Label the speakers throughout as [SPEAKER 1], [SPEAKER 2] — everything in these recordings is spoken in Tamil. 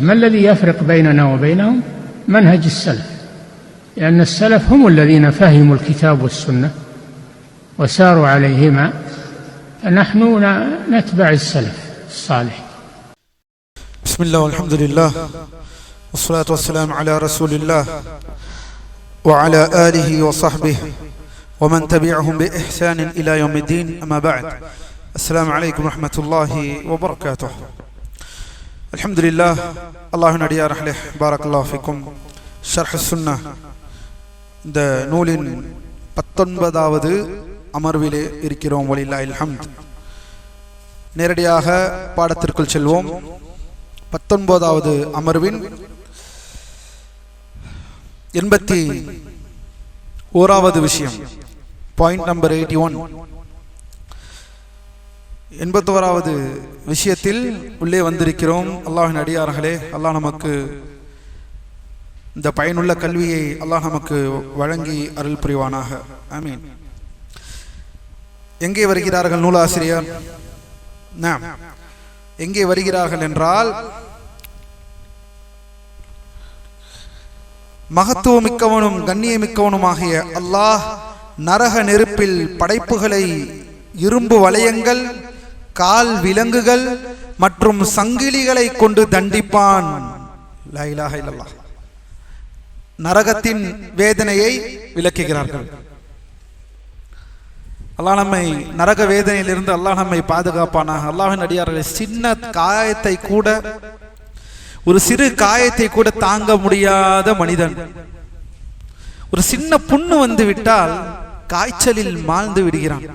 [SPEAKER 1] ما الذي يفرق بيننا وبينهم؟ منهج السلف، لأن السلف هم الذين فهموا الكتاب والسنة وساروا عليهما، فنحن نتبع السلف الصالح.
[SPEAKER 2] بسم الله والحمد لله والصلاة والسلام على رسول الله وعلى آله وصحبه ومن تبعهم بإحسان إلى يوم الدين. أما بعد، السلام عليكم ورحمة الله وبركاته. الحمد لله. الله نடியா رحله بارك الله فيكم. شرح السنة இந்த நூலின் 19வது அமர்விலே இருக்கிறோம். வலில்லாஹில் ஹம்த். நேரடியாக பாடத்திற்குள் செல்வோம். 19வது அமர்வின் 81வது விஷயம், பாயிண்ட் நம்பர் 81. 81வது விஷயத்தில் உள்ளே வந்திருக்கிறோம். அல்லாஹ்வின் அடியார்களே, அல்லாஹ் நமக்கு இந்த பயனுள்ள கல்வியை அல்லாஹ் நமக்கு வழங்கி அருள் புரிவானாக. ஆமீன். எங்கே வருகிறார்கள் நூலாசிரியர்? எங்கே வருகிறார்கள் என்றால், மகத்துவமிக்கவனும் கண்ணியமிக்கவனுமாகிய அல்லாஹ் நரக நெருப்பில் படைப்புகளை இரும்பு வளையங்கள், கால் விலங்குகள் மற்றும் சங்கிலிகளை கொண்டு தண்டிப்பான். லா இலாஹ இல்லல்லாஹ். நரகத்தின் வேதனையை விளக்குகிறார்கள். அல்லாஹ் நம்மை நரக வேதனையிலிருந்து அல்லாஹ் நம்மை பாதுகாப்பானாக. அல்லாஹ்வின் அடியார்களே, சின்ன காயத்தை கூட, ஒரு சிறு காயத்தை கூட தாங்க முடியாத மனிதன், ஒரு சின்ன புண்ணு வந்து விட்டால் காய்ச்சலில் மாழ்ந்து விடுகிறான்.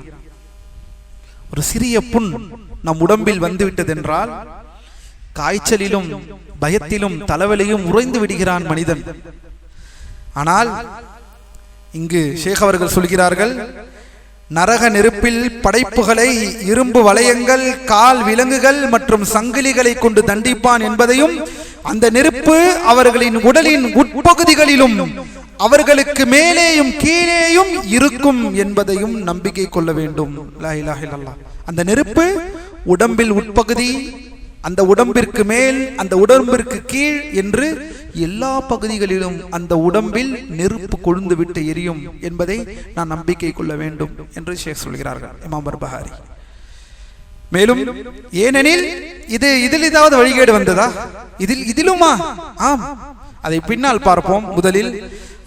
[SPEAKER 2] ஒரு சிறிய புண் நம் உடம்பில் வந்து விட்டதென்றால் காய்ச்சலிலும் பயத்திலும் தலைவலியும் உறைந்து விடுகிறான் மனிதன். ஆனால் இங்கு ஷேக் அவர்கள் சொல்கிறார்கள், நரக நெருப்பில் படைப்புகளை இரும்பு வளையங்கள், கால் விலங்குகள் மற்றும் சங்கிலிகளை கொண்டு தண்டிப்பான் என்பதையும், அந்த நெருப்பு அவர்களின் உடலின் உட்பகுதிகளிலும் அவர்களுக்கு மேலேயும் கீழேயும் இருக்கும் என்பதையும் நம்பிக்கை கொள்ள வேண்டும். லா இலாஹ இல்லல்லாஹ். அந்த நெருப்பு உடம்பில் உட்பகுதி, அந்த உடம்பிற்கு மேல், அந்த உடம்பிற்கு கீழ் என்று எல்லா பகுதிகளிலும் அந்த உடம்பில் நெருப்பு கொழுந்து விட்டு எரியும் என்பதை நான் நம்பிக்கை கொள்ள வேண்டும் என்று ஷேக் சொல்கிறார்கள், இமாம் பர்பஹாரி. மேலும் ஏனெனில் இதில் ஏதாவது வழிகேடு வந்ததா? இதிலுமா? ஆம், அதை பின்னால் பார்ப்போம். முதலில்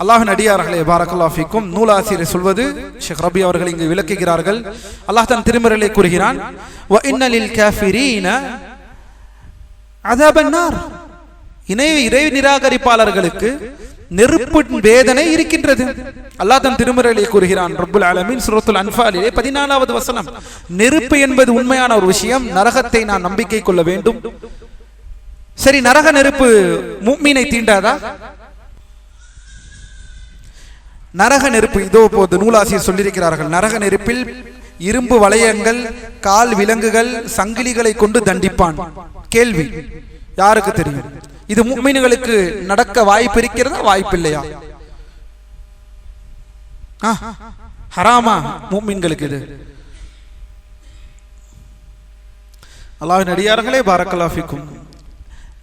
[SPEAKER 2] அல்லாஹ்வின் அடியார்களே, பாரக்கல்லாஹு ஃபீக்கும், நூலாசிரியர் சொல்வது ஷேக் ரபி அவர்கள் இங்கு விளக்குகிறார்கள். அல்லாஹ் தன் திருமறையிலே கூறுகிறான், வ இன்னலில் காஃபிரீன அஸாபன் நார். இறை நிராகரிப்பாளர்களுக்கு நெருப்பின் வேதனை இருக்கின்றது. அல்லாஹ் தன் திருமறையிலே கூறுகிறான், ரப்புல் ஆலமீன் சூரத்துல் அன்ஃபாலிலே 14வது வசனம், நெருப்பு என்பது உண்மையான ஒரு விஷயம், நரகத்தை நான் நம்பிக்கை கொள்ள வேண்டும். சரி, நரக நெருப்பு முஃமினை தீண்டாதா? நரக நெருப்பு இதோ போது நூலாசிரியர் சொல்லியிருக்கிறார்கள், நரக நெருப்பில் இரும்பு வளையங்கள், கால் விலங்குகள், சங்கிலிகளை கொண்டு தண்டிப்பான். கேள்வி, யாருக்கு தெரியும்? இது முஃமின்களுக்கு நடக்க வாய்ப்பு இருக்கிறதா, வாய்ப்பில்லையா? ஹராமா முஃமின்களுக்கு இது? அல்லாஹ்வின் அடியார்களே, பாரக்கல்லாஹு ஃபீக்கும்,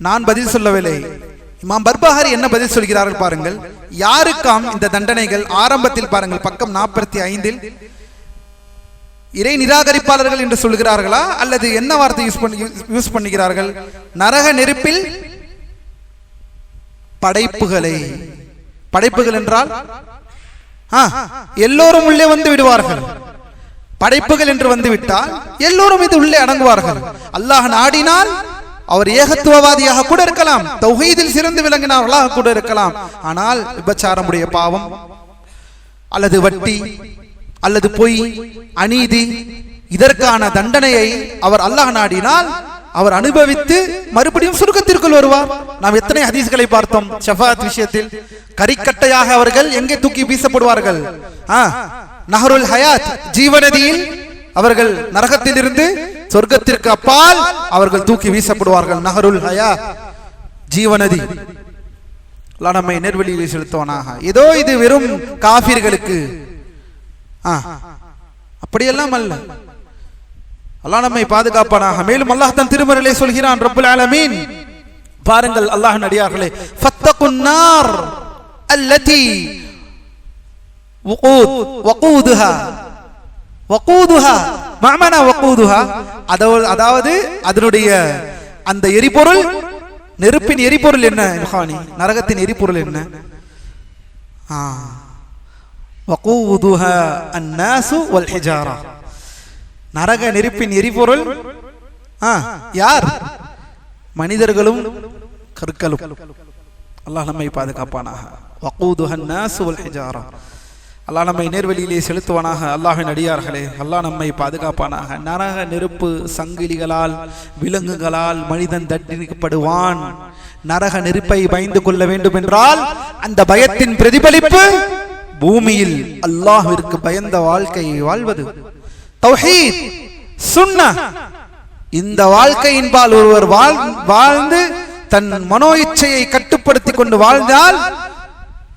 [SPEAKER 2] நான் பதில் சொல்லவில்லை. இமாம் பர்பஹாரி என்ன பதில் சொல்கிறார்கள் பாருங்கள். யாருக்காம் இந்த தண்டனைகள்? ஆரம்பத்தில் பாருங்கள், பக்கம் 45. இறை நிராகரிப்பாளர்கள் என்று சொல்கிறார்களா, அல்லது என்ன வார்த்தை யூஸ் பண்ணுகிறார்கள்? நரக நெருப்பில் படைப்புகளை. படைப்புகள் என்றால் எல்லோரும் உள்ளே வந்து விடுவார்கள். படைப்புகள் என்று வந்து விட்டால் எல்லோரும் இது உள்ளே அடங்குவார்கள். அல்லாஹ் நாடினால் அவர் ஏகத்துவவாதியாக கூட இருக்கலாம், தௌஹீதில் சிறந்து விளங்கினவர்களாக கூட இருக்கலாம். ஆனால் விபச்சாரமுடைய பாவம் அல்லது வட்டி அல்லது பொய், அநீதி, இதற்கான தண்டனையை அவர் அல்லாஹ் நாடினால் அவர் அனுபவித்து மறுபடியும் சுருக்கத்திற்குள் வருவார். நாம் எத்தனை ஹதீஸ்களை பார்த்தோம் ஷஃபாத் விஷயத்தில். கரிக்கட்டையாக அவர்கள் எங்கே தூக்கி வீசப்படுவார்கள்? நஹருல் ஹயாத், ஜீவநதியில் அவர்கள் நரகத்தில் இருந்து சொர்க்கத்திற்கு அப்பால் அவர்கள் தூக்கி வீசப்படுவார்கள். நஹருல் ஹயாத், ஜீவநதி. நம்மை நேர்வழியில் செலுத்துவானாக. ஏதோ இது வெறும் காஃபிர்களுக்கு, அப்படியெல்லாம் அல்ல. அல்லாஹ் நம்மை பாதுகாப்பானாக. மேலும் அல்லாஹ் தன் திருமறையிலே சொல்கிறான், ரப்புல் ஆலமீன் பாருங்கள் அல்லாஹ்வின் அடியார்களே, ஃபத்தகுன் நார் அல்லதி வகூதுஹா வகூதுஹா மஅனா வகூதுஹா, அதாவது அதனுடைய அந்த எரிபொருள், நெருப்பின் எரிபொருள் என்ன? நரகத்தின் எரிபொருள் என்ன? வகூதுஹா அன்னாசு வல் ஹிஜாரா, நரக நெருப்பின் எரிபொருள் யார்? மனிதர்களும் கற்களும். அல்லாஹ் நம்மை பாதுகாப்பானாக. வகூதுஹா அன்னாசு வல் ஹிஜாரா, அல்லாஹ் நம்மை நேர்வழியிலே செலுத்துவானாக. அல்லாஹ்வின் அடியார்களே, அல்லாஹ் நம்மை பாதுகாப்பானாக. நரக நெருப்பு சங்கிலிகளால், விலங்குகளால் மனிதன் தண்டிக்கப்படுவான். நரக நெருப்பை பயந்து கொள்ள வேண்டும் என்றால் அந்த பயத்தின் பிரதிபலிப்பு பூமியில் அல்லாஹ்விற்கு பயந்த வாழ்க்கையை வாழ்வது, தௌஹீத் சுன்னஹ், இந்த வாழ்க்கையின்பால் ஒருவர் வாழ்ந்து தன் மனோ இச்சையை கட்டுப்படுத்தி கொண்டு வாழ்ந்தால்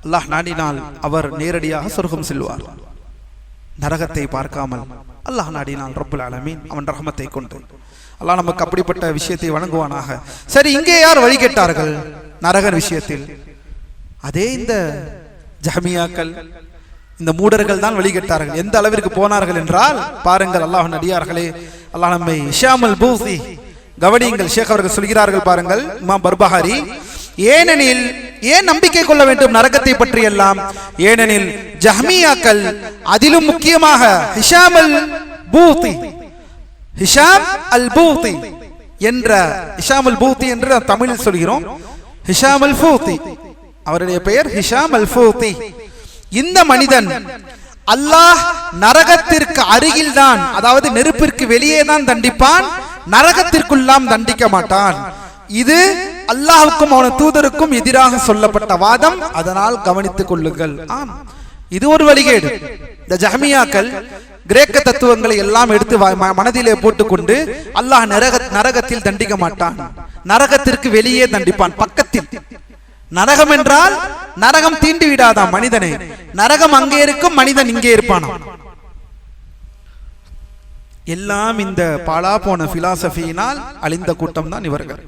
[SPEAKER 2] அல்லாஹ் நாடினால் அவர் நேரடியாக சொர்க்கம் செல்வார், நரகத்தை பார்க்காமல். அல்லாஹ் நாடினால் ரப்புல் ஆலமீன் அவன் ரஹ்மத்தை கொண்டு அல்லாஹ் நமக்கு அப்படிப்பட்ட விஷயத்தை வழங்குவானாக. சரி, இங்கே யார் வழி கேட்டார்கள் நரக விஷயத்தில்? அதே இந்த ஜஹ்மியாக்கள், இந்த மூடர்கள் தான் வழி கேட்டார்கள். எந்த அளவிற்கு போனார்கள் என்றால் பாருங்கள் அல்லாஹ்வின் அடியார்களே, அல்லாஹ் நம்மை ஹிஷாம் அல் பூசி கவனியுங்கள். ஷேக் அவர்கள் சொல்கிறார்கள் பாருங்கள், இமாம் பர்பஹாரி, ஏனெனில் ஏன் நம்பிக்கை கொள்ள வேண்டும் நரகத்தை பற்றி எல்லாம்? ஏனெனில் ஜஹ்மியாக்கள், அதிலும் முக்கியமாக ஹிஷாம் அல் பூதி என்ற ஹிஷாம் அல் பூதி என்று தமிழில் சொல்கிறோம். ஹிஷாம் அல் பூதி, அவருடைய பெயர் ஹிஷாம் அல் பூதி. இந்த மனிதன் அல்லாஹ் நரகத்திற்கு அருகில் தான், அதாவது நெருப்பிற்கு வெளியே தான் தண்டிப்பான், நரகத்திற்குள்ளாம் தண்டிக்க மாட்டான். இது அல்லாஹ்வுக்கும் அவன தூதருக்கும் எதிராக சொல்லப்பட்ட வாதம். அதனால் கவனித்துக் கொள்ளுங்கள். ஆம், இது ஒரு வழிகேடு. இந்த ஜஹ்மியாக்கள் கிரேக்க தத்துவங்களை எல்லாம் எடுத்து மனதிலே போட்டுக்கொண்டு அல்லாஹ் நரகத்தில் தண்டிக்க மாட்டான், நரகத்திற்கு வெளியே தண்டிப்பான், பக்கத்தில். நரகம் என்றால் நரகம் தீண்டி விடாதாம் மனிதனை, நரகம் அங்கே இருக்கும், மனிதன் இங்கே இருப்பானாம். எல்லாம் இந்த பாலா போன பிலாசபியினால் அழிந்த கூட்டம் தான் இவர்கள்.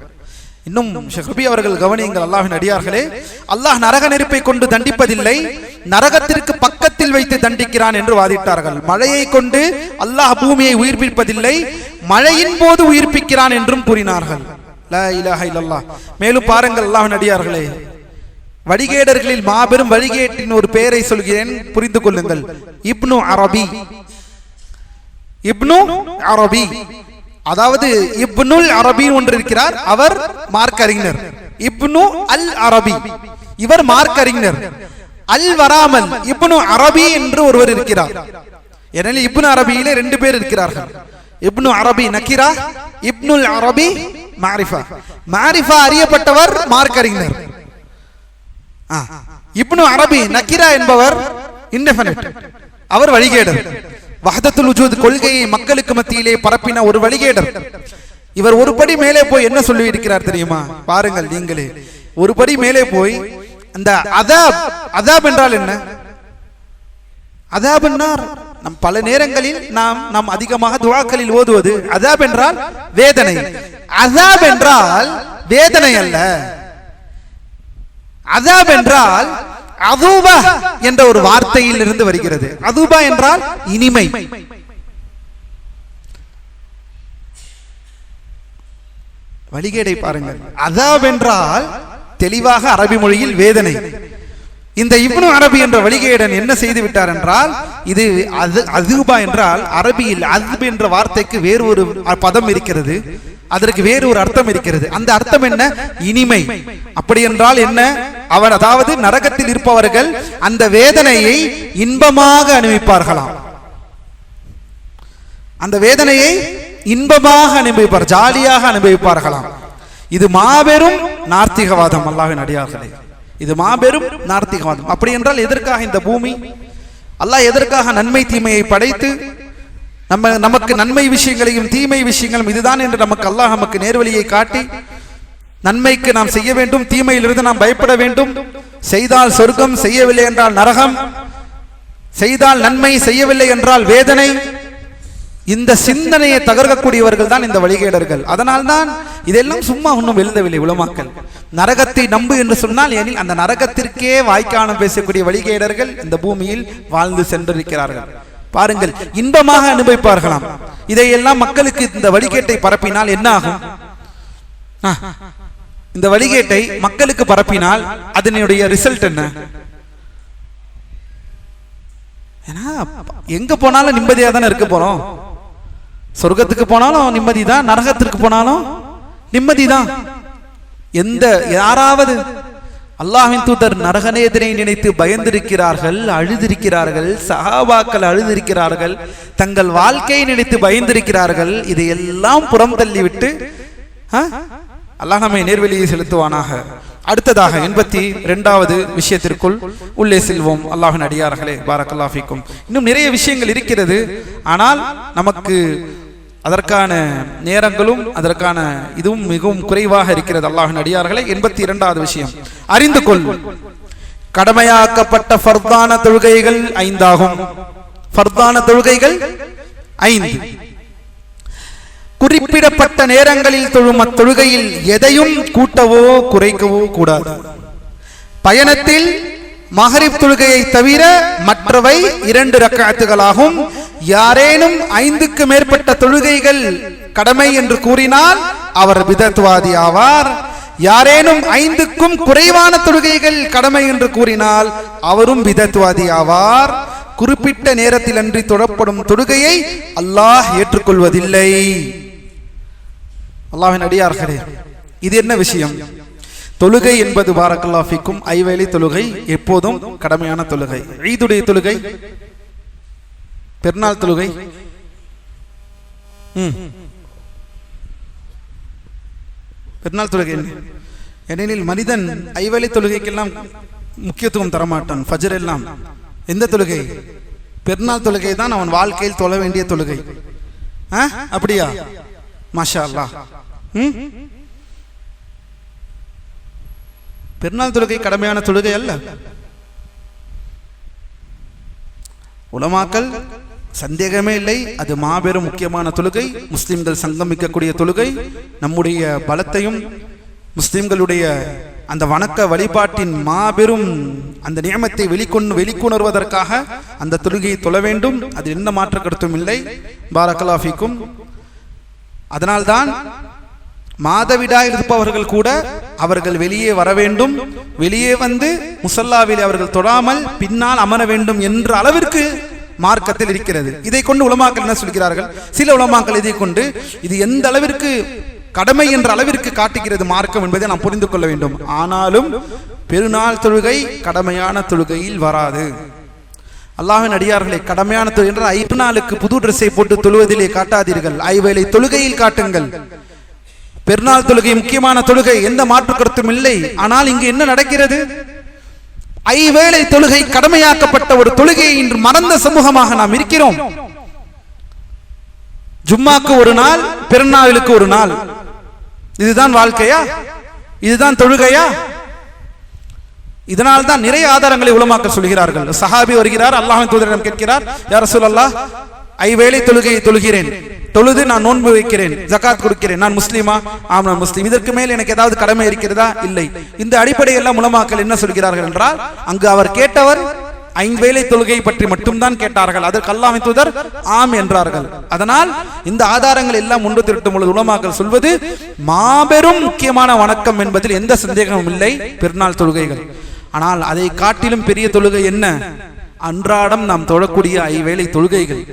[SPEAKER 2] இன்னும் ஷஹ்பி அவர்கள் கவனியுங்கள் அல்லாஹ்வின் அடியார்களே, அல்லாஹ் நரக நெருப்பை கொண்டு தண்டிப்பதில்லை, நரகத்திற்கு பக்கத்தில் வைத்து தண்டிக்கிறான் என்று வாதிட்டார்கள். மழையை கொண்டு அல்லாஹ் பூமியை உயிர்ப்பிப்பதில்லை, மழையின் போது உயிர்ப்பிக்கிறான் என்றும் கூறினார்கள். லா இலாஹா இல்லல்லாஹ். மேலும் பாருங்கள் அல்லாஹ்வின் அடியார்களே, வழிகேடர்களில் மாபெரும் வழிகேட்டின் ஒரு பெயரை சொல்கிறேன், புரிந்து கொள்ளுங்கள். இப்னு அரபி. இப்னு அரபி, அதாவது இப்னுல் அரபி ஒன்று இருக்கிறார், அவர் மார்க் அறிஞர். இப்னு அல் அரபி, இவர் மார்க் அறிஞர். அல் வராமல் இப்னு அரபி என்று ஒருவர் இருக்கிறார். ஏனெனில் இப்னு அரபியிலே 2 பேர் இருக்கிறார்கள். இப்னு அரபி நக்கிரா, இப்னுல் அரபி மாரிஃபா. மாரிஃபா அறியப்பட்டவர் மார்க் அறிஞர். இப்னு அரபி நக்கிரா என்பவர் இன்டெஃபினிட், அவர் வழிகேடர். வஹ்தத்துல் வஜூத் கொள்கையை மக்களுக்கு மத்தியிலே பரப்பின ஒரு வழிகேடர். இவர் ஒரு படி மேலே போய் என்ன சொல்லி இருக்கிறார் தெரியுமா? பாருங்கள் நீங்களே. ஒரு படி மேலே போய் அந்த அதாப் என்றால் என்ன? அதாப் என்றால் நம் பல நேரங்களில் நாம் அதிகமாக துஆக்களில் ஓதுவது அதாப் என்றால் வேதனை. அதாப் என்றால் வேதனை அல்ல. அதாப் என்றால் அதுபா என்ற ஒரு வார்த்தையில் இருந்து வருகிறது. அதுபா என்றால் இனிமை. வழிகேடை பாருங்கள். அதாப் என்றால் தெளிவாக அரபி மொழியில் வேதனை. இந்த இப்னு அரபி என்ற வழிகேடன் என்ன செய்து விட்டார் என்றால், இது அதுபா என்றால் அரபியில் அஸ்ப் என்ற வார்த்தைக்கு வேறு ஒரு பதம் இருக்கிறது, அதற்கு வேறு ஒரு அர்த்தம் இருக்கிறது. அந்த அர்த்தம் என்ன? இனிமை. அப்படி என்றால் என்ன? அவர் அதாவது நரகத்தில் இருப்பவர்கள் அந்த வேதனையை இன்பமாக அனுபவிப்பார்களாம். அந்த வேதனையை இன்பமாக அனுபவிப்பார், ஜாலியாக அனுபவிப்பார்களாம். இது மாபெரும் நார்த்திகவாதம். அல்லாஹ்வின் அடியார்களே, இது மாபெரும் நார்த்திகவாதம். அப்படி என்றால் எதற்காக இந்த பூமி? அல்லாஹ் எதற்காக நன்மை தீமையை படைத்து நமக்கு நன்மை விஷயங்களையும் தீமை விஷயங்களும் இதுதான் என்று அல்லாஹ் நமக்கு நேர்வழியை காட்டி, நன்மைக்கு நாம் செய்ய வேண்டும், தீமையிலிருந்து நாம் பயப்பட வேண்டும். செய்தால் சொர்க்கம், செய்யவில்லை என்றால் நரகம், செய்தால் நன்மை, செய்யவில்லை என்றால் வேதனை. இந்த சிந்தனையை தகர்க்கக்கூடியவர்கள் தான் இந்த வழிகேடர்கள். அதனால்தான் இதெல்லாம் சும்மா ஒன்றும் எழுதவில்லை உலமாக்கள். நரகத்தை நம்பு என்று சொன்னால் ஏனில் அந்த நரகத்திற்கே வாய்க்கான பேசக்கூடிய வழிகேடர்கள் இந்த பூமியில் வாழ்ந்து சென்றிருக்கிறார்கள். பாருங்கள், இன்பமாக அனுபவிப்பார்களாம். இதையெல்லாம் மக்களுக்கு இந்த வழிகேட்டை பரப்பினால் என்ன ஆகும்? இந்த வழிகேட்டை மக்களுக்கு பரப்பினால் அதனுடைய ரிசல்ட் என்ன? ஏன்னா எங்க போனாலும் நிம்மதியா தானே இருக்க போறோம். சொர்க்கத்துக்கு போனாலும் நிம்மதி தான், நரகத்திற்கு போனாலும் நிம்மதி தான். எந்த யாராவது அல்லாஹ்வின் தூதர் நரகநேதனை நினைத்து பயந்திருக்கிறார்கள், அழுதிருக்கிறார்கள். சஹாபாக்கள் அழுதிருக்கிறார்கள், தங்கள் வாழ்க்கையை நினைத்து பயந்திருக்கிறார்கள். இதையெல்லாம் புறம் தள்ளிவிட்டு அல்லாஹ் நம்மை நேர்வழியை செலுத்துவானாக. அடுத்ததாக 82வது விஷயத்திற்குள் உள்ளே செல்வோம். அல்லாஹ்வின் அடியார்களே, பாரக்கல்லாஹு ஃபீக்கும். இன்னும் நிறைய விஷயங்கள் இருக்கிறது, ஆனால் நமக்கு அதற்கான நேரங்களும் அதற்கான இதுவும் மிகவும் குறைவாக இருக்கிறது. அல்லாஹ்வின் அடியார்களே, 82வது விஷயம் அறிந்து கொள். கடமையாக்கப்பட்ட ஃபர்தான தொழுகைகள் 5 ஆகும். ஃபர்தான தொழுகைகள் 5. குறிப்பிடப்பட்ட நேரங்களில் தொழும் அத்தொழுகையில் எதையும் கூட்டவோ குறைக்கவோ கூடாது. பயணத்தில் மகரிப் தொழுகையை தவிர மற்றவை 2 ரக்அத்துகளாகும். யாரேனும் 5க்கு மேற்பட்ட தொழுகைகள் கடமை என்று கூறினால் அவர் பிதத்வாதி ஆவார். யாரேனும் 5க்கும் குறைவான தொழுகைகள் கடமை என்று கூறினால் அவரும் பிதத்வாதி ஆவார். குறிப்பிட்ட நேரத்தில் அன்றி தொழப்படும் தொழுகையை அல்லாஹ் ஏற்றுக்கொள்வதில்லை. அல்லாஹ்வின் அடியார்களே, இது என்ன விஷயம்? தொழுகை என்பது பாரக்கல்லாஹு ஃபீக்கும் ஐவேளை தொழுகை எப்போதும் கடமையான தொழுகை. ஈதுடைய தொழுகை, பெருநாள் தொழுகை, பெருநாள் தொழுகை ஏனெனில் மனிதன் ஐவேளை தொழுகைக்கெல்லாம் முக்கியத்துவம் தரமாட்டான். ஃபஜ்ர் எல்லாம் எந்த தொழுகை? பெருநாள் தொழுகை தான் அவன் வாழ்க்கையில் தொழ வேண்டிய தொழுகை. அப்படியா? மாஷா அல்லாஹ். பெருநாள் தொழுகை கடமையான தொழுகை அல்ல. உலமாக்கள் சந்தேகமே இல்லை, அது மாபெரும் முக்கியமான தொழுகை. முஸ்லிம்கள் சங்கமிக்கக்கூடிய தொழுகை. நம்முடைய பலத்தையும் முஸ்லிம்களுடைய அந்த வணக்க வழிபாட்டின் மாபெரும் அந்த நியமத்தை வெளிக்கொணர்வதற்காக அந்த தொழுகையை தொழ வேண்டும். அது எந்த மாற்று கருத்தும் இல்லை. பாரக்கல்லாஹு ஃபீக்கும். அதனால்தான் மாதவிடாய் இருப்பவர்கள் கூட அவர்கள் வெளியே வர வேண்டும், வெளியே வந்து முசல்லாவில் அவர்கள் தொழாமல் பின்னால் அமர வேண்டும் என்ற அளவிற்கு மார்க்கத்தில் இருக்கிறது. இதை கொண்டு உலமாக்கள் என்ன சொல்கிறார்கள்? சில உலமாக்கள் இதை கொண்டு இது எந்த அளவிற்கு கடமை என்ற அளவிற்கு காட்டுகிறது மார்க்கம் என்பதை நாம் புரிந்து கொள்ள வேண்டும். ஆனாலும் பெருநாள் தொழுகை கடமையான தொழுகையில் வராது. அல்லாஹ்வின் அடியார்களே, கடமையான தொழுகை என்றால் 5 நாளுக்கு புது ட்ரெஸ்ஸை போட்டு தொழுவதிலே காட்டாதீர்கள், ஐவேளை தொழுகையில் காட்டுங்கள். பெருநாள் தொழுகை முக்கியமான தொழுகை, எந்த மாற்று கருத்தும் இல்லை. ஆனால் இங்கு என்ன நடக்கிறது? ஐவேளை தொழுகை கடமையாக்கப்பட்ட ஒரு தொழுகையை இன்று மறந்த சமூகமாக நாம் இருக்கிறோம். ஜும்மாக்கு ஒரு நாள், பெருநாளுக்கு ஒரு நாள். இதுதான் வாழ்க்கையா? இதுதான் தொழுகையா? இதனால் தான் நிறைய ஆதாரங்களை உலமாக்கள் சொல்கிறார்கள். சஹாபி வருகிறார், அல்லாஹ்வின் தூதரிடம் கேட்கிறார், யா ரசூலல்லாஹ், ஐவேளை தொழுகையை தொழுகிறேன், தொழுது நான் நோன்பு வைக்கிறேன், ஜகாத் கொடுக்கிறேன், நான் முஸ்லிமா? ஆம், நான் முஸ்லிம். இதற்கு மேல் எனக்கு ஏதாவது கடமை இருக்கிறதா? இல்லை. இந்த அடிப்படையெல்லாம் உலமாக்கள் என்ன சொல்கிறார்கள் என்றால், அங்கு அவர் கேட்டவர் 5 வேளை தொழுகை பற்றி மட்டும்தான் கேட்டார்கள். அதற்கு அல்லாஹ்வின் தூதர் ஆம் என்றார்கள். அதனால் இந்த ஆதாரங்கள் எல்லாம் ஒன்று திரட்டும் பொழுது உலமாக்கள் சொல்வது மாபெரும் முக்கியமான வணக்கம் என்பதில் எந்த சந்தேகமும் இல்லை, பெருநாள் தொழுகைகள். ஆனால் அதை காட்டிலும் பெரிய தொழுகை என்ன? அன்றாடம் நாம் தொழக்கூடிய 5 வேளை தொழுகைகள்.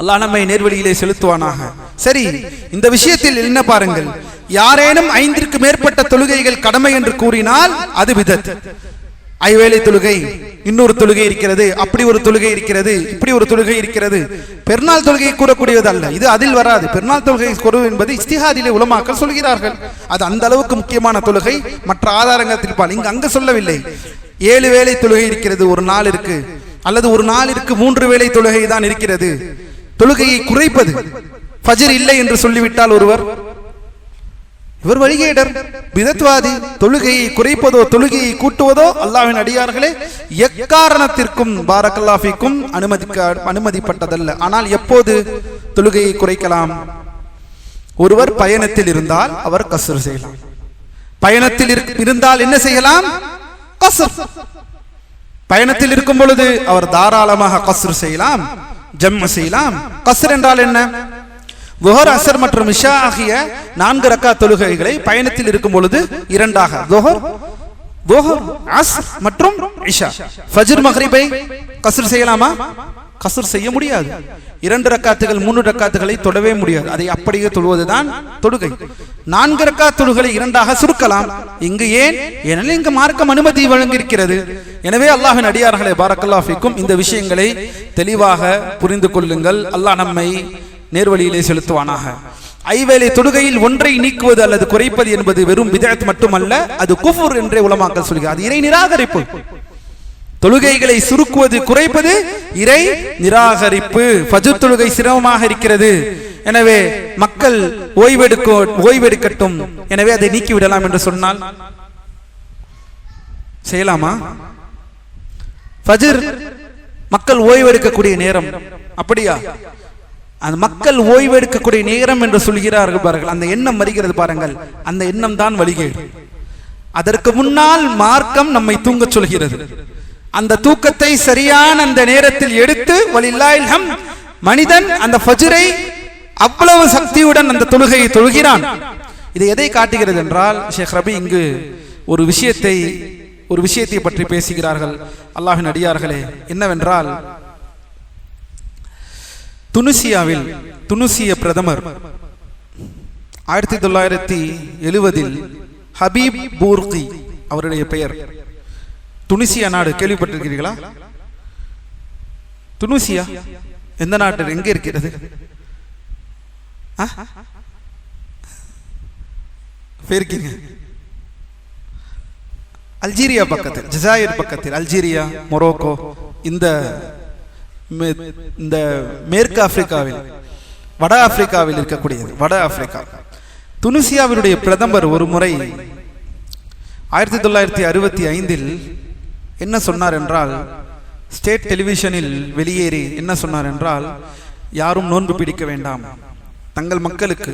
[SPEAKER 2] அல்லாஹ் நம்மை நேர்வழியிலே செலுத்துவானாக. சரி, இந்த விஷயத்தில் என்ன பாருங்கள், யாரேனும் 5ற்கு மேற்பட்ட தொழுகைகள் கடமை என்று கூறினால் அது பிதத். 5 வேளை தொழுகை, இன்னொரு தொழுகை இருக்கிறது, அப்படி ஒரு தொழுகை இருக்கிறது, இப்படி ஒரு தொழுகை இருக்கிறது. பெருநாள் தொழுகையை கூறக்கூடியது அல்ல, இது அதில் வராது. பெருநாள் தொழுகை கூறுவது என்பது இஸ்திஹாதிலே உலமாக்கள் சொல்கிறார்கள். அது அந்த அளவுக்கு முக்கியமான தொழுகை. மற்ற ஆதாரங்கள் பால் அங்கு சொல்லவில்லை. 7 வேளை தொழுகை இருக்கிறது ஒரு நாள் இருக்கு, அல்லது ஒரு நாளிற்கு 3 வேளை தொழுகை தான் இருக்கிறது. தொழுகையை குறைப்பது, ஃபஜ்ர் இல்லை என்று சொல்லிவிட்டால் ஒருவர் இவர் வழிகேடர், பிதத்வாதி. தொழுகையை குறைப்பதோ தொழுகையை கூட்டுவதோ அல்லாஹ்வின் அடியார்களே எக்காரணத்திற்கும் பாரக்கல்லாஹு ஃபீக்கும் அனுமதிப்பட்டதல்ல. ஆனால் எப்போது தொழுகையை குறைக்கலாம்? ஒருவர் பயணத்தில் இருந்தால் அவர் கஸ்ர் செய்யலாம். பயணத்தில் இருந்தால் என்ன செய்யலாம்? கஸ்ர். பயணத்தில் இருக்கும் பொழுது அவர் தாராளமாக கஸ்ர் செய்யலாம், ஜம் செய்யலாம். கஸ்ர் என்றால் என்ன? லுஹர், அஸ்ர் மற்றும் இஷா ஆகிய 4 ரக்காத் தொழுகைகளை பயணத்தில் இருக்கும் பொழுது 2ஆக, லுஹர், அஸ்ர் மற்றும் இஷா. ஃபஜ்ர், மக்ரிபை கஸ்ர் செய்யலாமா? கஸ்ர் செய்ய முடியாது. 2 ரக்காத்துகள் 3 ரக்காத்துகளை தொடவே முடியாது. அதை அப்படியே தொழுவதுதான் தொழுகை. 4 ரக்காத் தொழுகைகளை 2ஆக சுருக்கலாம். இங்கு ஏன்? ஏனெனில் இங்கு மார்க்கம் அனுமதி வழங்கியிருக்கிறது. எனவே அல்லாஹ்வின் அடியார்களே பாரக்கல்லாஹு ஃபீக்கும், இந்த விஷயங்களை தெளிவாக புரிந்து கொள்ளுங்கள். அல்லாஹ் நம்மை நேர்வழியிலே செலுத்துவானாக. ஐவேளை தொழுகையில் ஒன்றை நீக்குவது அல்லது குறைப்பது என்பது வெறும் பிதஅத் மட்டுமல்ல, அது குஃபுர் என்றே உலமாக்கள் சொல்கிறார். அது இறை நிராகரிப்பு. தொழுகைகளை சுருக்குவது, குறைப்பது இறை நிராகரிப்பு. ஃபஜ்ர் தொழுகை சிரமமாக இருக்கிறது, எனவே மக்கள் ஓய்வெடுக்கட்டும், எனவே அதை நீக்கிவிடலாம் என்று சொன்னால் செய்யலாமா? ஃபஜ்ர் மக்கள் ஓய்வெடுக்கக்கூடிய நேரம், அப்படியா? அந்த மக்கள் ஓய்வெடுக்கக்கூடிய நேரம் என்று சொல்கிறார்கள் பாருங்கள். அந்த எண்ணம் வருகிறது பாருங்கள், அந்த எண்ணம் தான் வழிகேடு. அதற்கு முன்னால் மார்க்கம் நம்மை தூங்க சொல்கிறது. அந்த தூக்கத்தை சரியான அந்த நேரத்தில் எடுத்து வலில்லாஹில் ஹம்த், மனிதன் அந்த ஃபஜ்ரை அவ்வளவு சக்தியுடன் அந்த தொழுகையை தொழுகிறான். இது எதை காட்டுகிறது என்றால், ஷேக் ரபி இங்கு ஒரு விஷயத்தை பற்றி பேசுகிறார்கள். அல்லாஹ்வின் அடியார்களே, என்னவென்றால் துனிசிய பிரதமர் 1970 ஹபீப் பூர்கி அவருடைய பெயர். துனிசியா நாடு கேள்விப்பட்டிருக்கிறீர்களா? துனிசியா எந்த நாட்டு, எங்க இருக்கிறது? போயிருக்கீங்க? அல்ஜீரியா பக்கத்தில், ஜசாயர் பக்கத்தில், அல்ஜீரியா, மொரோக்கோ, இந்த மேற்கு ஆப்பிரிக்காவில், வட ஆப்பிரிக்காவில் இருக்கக்கூடியது, வட ஆப்பிரிக்கா. துனிசியாவினுடைய பிரதமர் ஒரு முறை 1965 என்ன சொன்னார் என்றால், ஸ்டேட் டெலிவிஷனில் வெளியேறி என்ன சொன்னார் என்றால், யாரும் நோன்பு பிடிக்க வேண்டாம், தங்கள் மக்களுக்கு,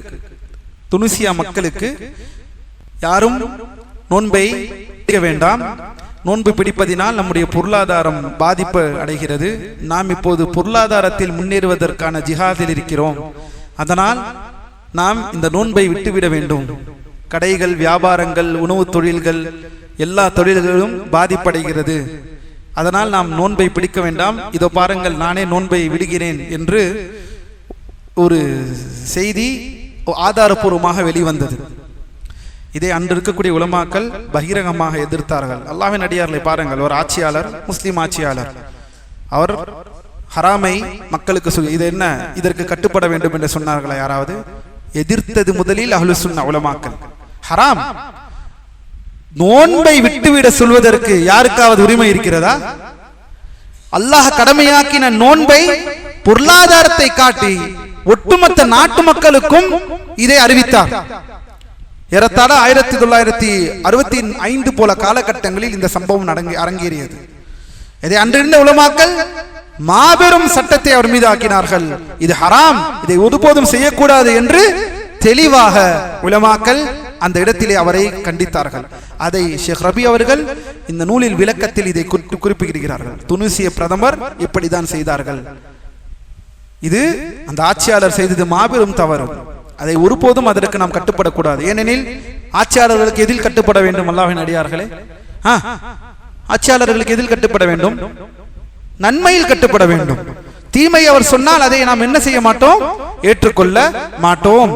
[SPEAKER 2] துனிசியா மக்களுக்கு யாரும் நோன்பை பிடிக்க வேண்டாம், நோன்பு பிடிப்பதினால் நம்முடைய பொருளாதாரம் பாதிப்பு அடைகிறது, நாம் இப்போது பொருளாதாரத்தில் முன்னேறுவதற்கான ஜிஹாதில் இருக்கிறோம், அதனால் நாம் இந்த நோன்பை விட்டுவிட வேண்டும். கடைகள், வியாபாரங்கள், உணவு தொழில்கள், எல்லா தொழில்களும் பாதிப்படைகிறது, அதனால் நாம் நோன்பை பிடிக்க வேண்டாம், இதோ பாருங்கள் நானே நோன்பை விடுகிறேன் என்று ஒரு செய்தி ஆதாரபூர்வமாக வெளிவந்தது. இதை அன்று இருக்கக்கூடிய உலமாக்கள் பகிரங்கமாக எதிர்த்தார்கள். அல்லாஹ்வின் அடியார்களை பாருங்கள், ஒரு ஆட்சியாளர், முஸ்லிம் ஆட்சியாளர், அவர் ஹராமை மக்களுக்கு சொல்லி, இது என்ன, இதற்கு கட்டுப்பட வேண்டும் என்று சொன்னார்களா? யாராவது எதிர்த்தது முதலில் அஹ்லுஸ் சுன்னah உலமாக்கள். ஹராம் நோன்பை விட்டுவிட சொல்வதற்கு யாருக்காவது உரிமை இருக்கிறதா? அல்லாஹ் கடமையாக்கின நோன்பை பொருளாதாரத்தை காட்டி ஒட்டுமொத்த நாட்டு மக்களுக்கும் இதை அறிவித்தார். ஏறத்தாழ 1965 போல காலகட்டங்களில் இந்த சம்பவம் அரங்கேறியது. இதை அன்றிருந்த உலமாக்கள் மாபெரும் சட்டத்தை அவர் மீது ஆக்கினார்கள். இது ஹராம், இதை ஒருபோதும் செய்யக்கூடாது என்று தெளிவாக உலமாக்கள் அந்த இடத்திலே அவரை கண்டித்தார்கள். அதை ஷேக் ரபி அவர்கள் இந்த நூலில் விளக்கத்தில் இதை குறிப்பிடுகிறார்கள். துனிசிய பிரதமர் இப்படிதான் செய்தார்கள். இது அந்த ஆட்சியாளர் செய்தது மாபெரும் தவறு. அதை ஒருபோதும் அதற்கு நாம் கட்டுப்படக்கூடாது. ஏனெனில் ஆட்சியாளர்களுக்கு எதில் கட்டுப்பட வேண்டும்? அல்லாஹ்வின் அடியார்களே, ஆட்சியாளர்களுக்கு எதில் கட்டுப்பட வேண்டும்? நன்மையில் கட்டுப்பட வேண்டும். தீமை அவர் சொன்னால் அதை நாம் என்ன செய்ய மாட்டோம்? ஏற்றுக்கொள்ள மாட்டோம்.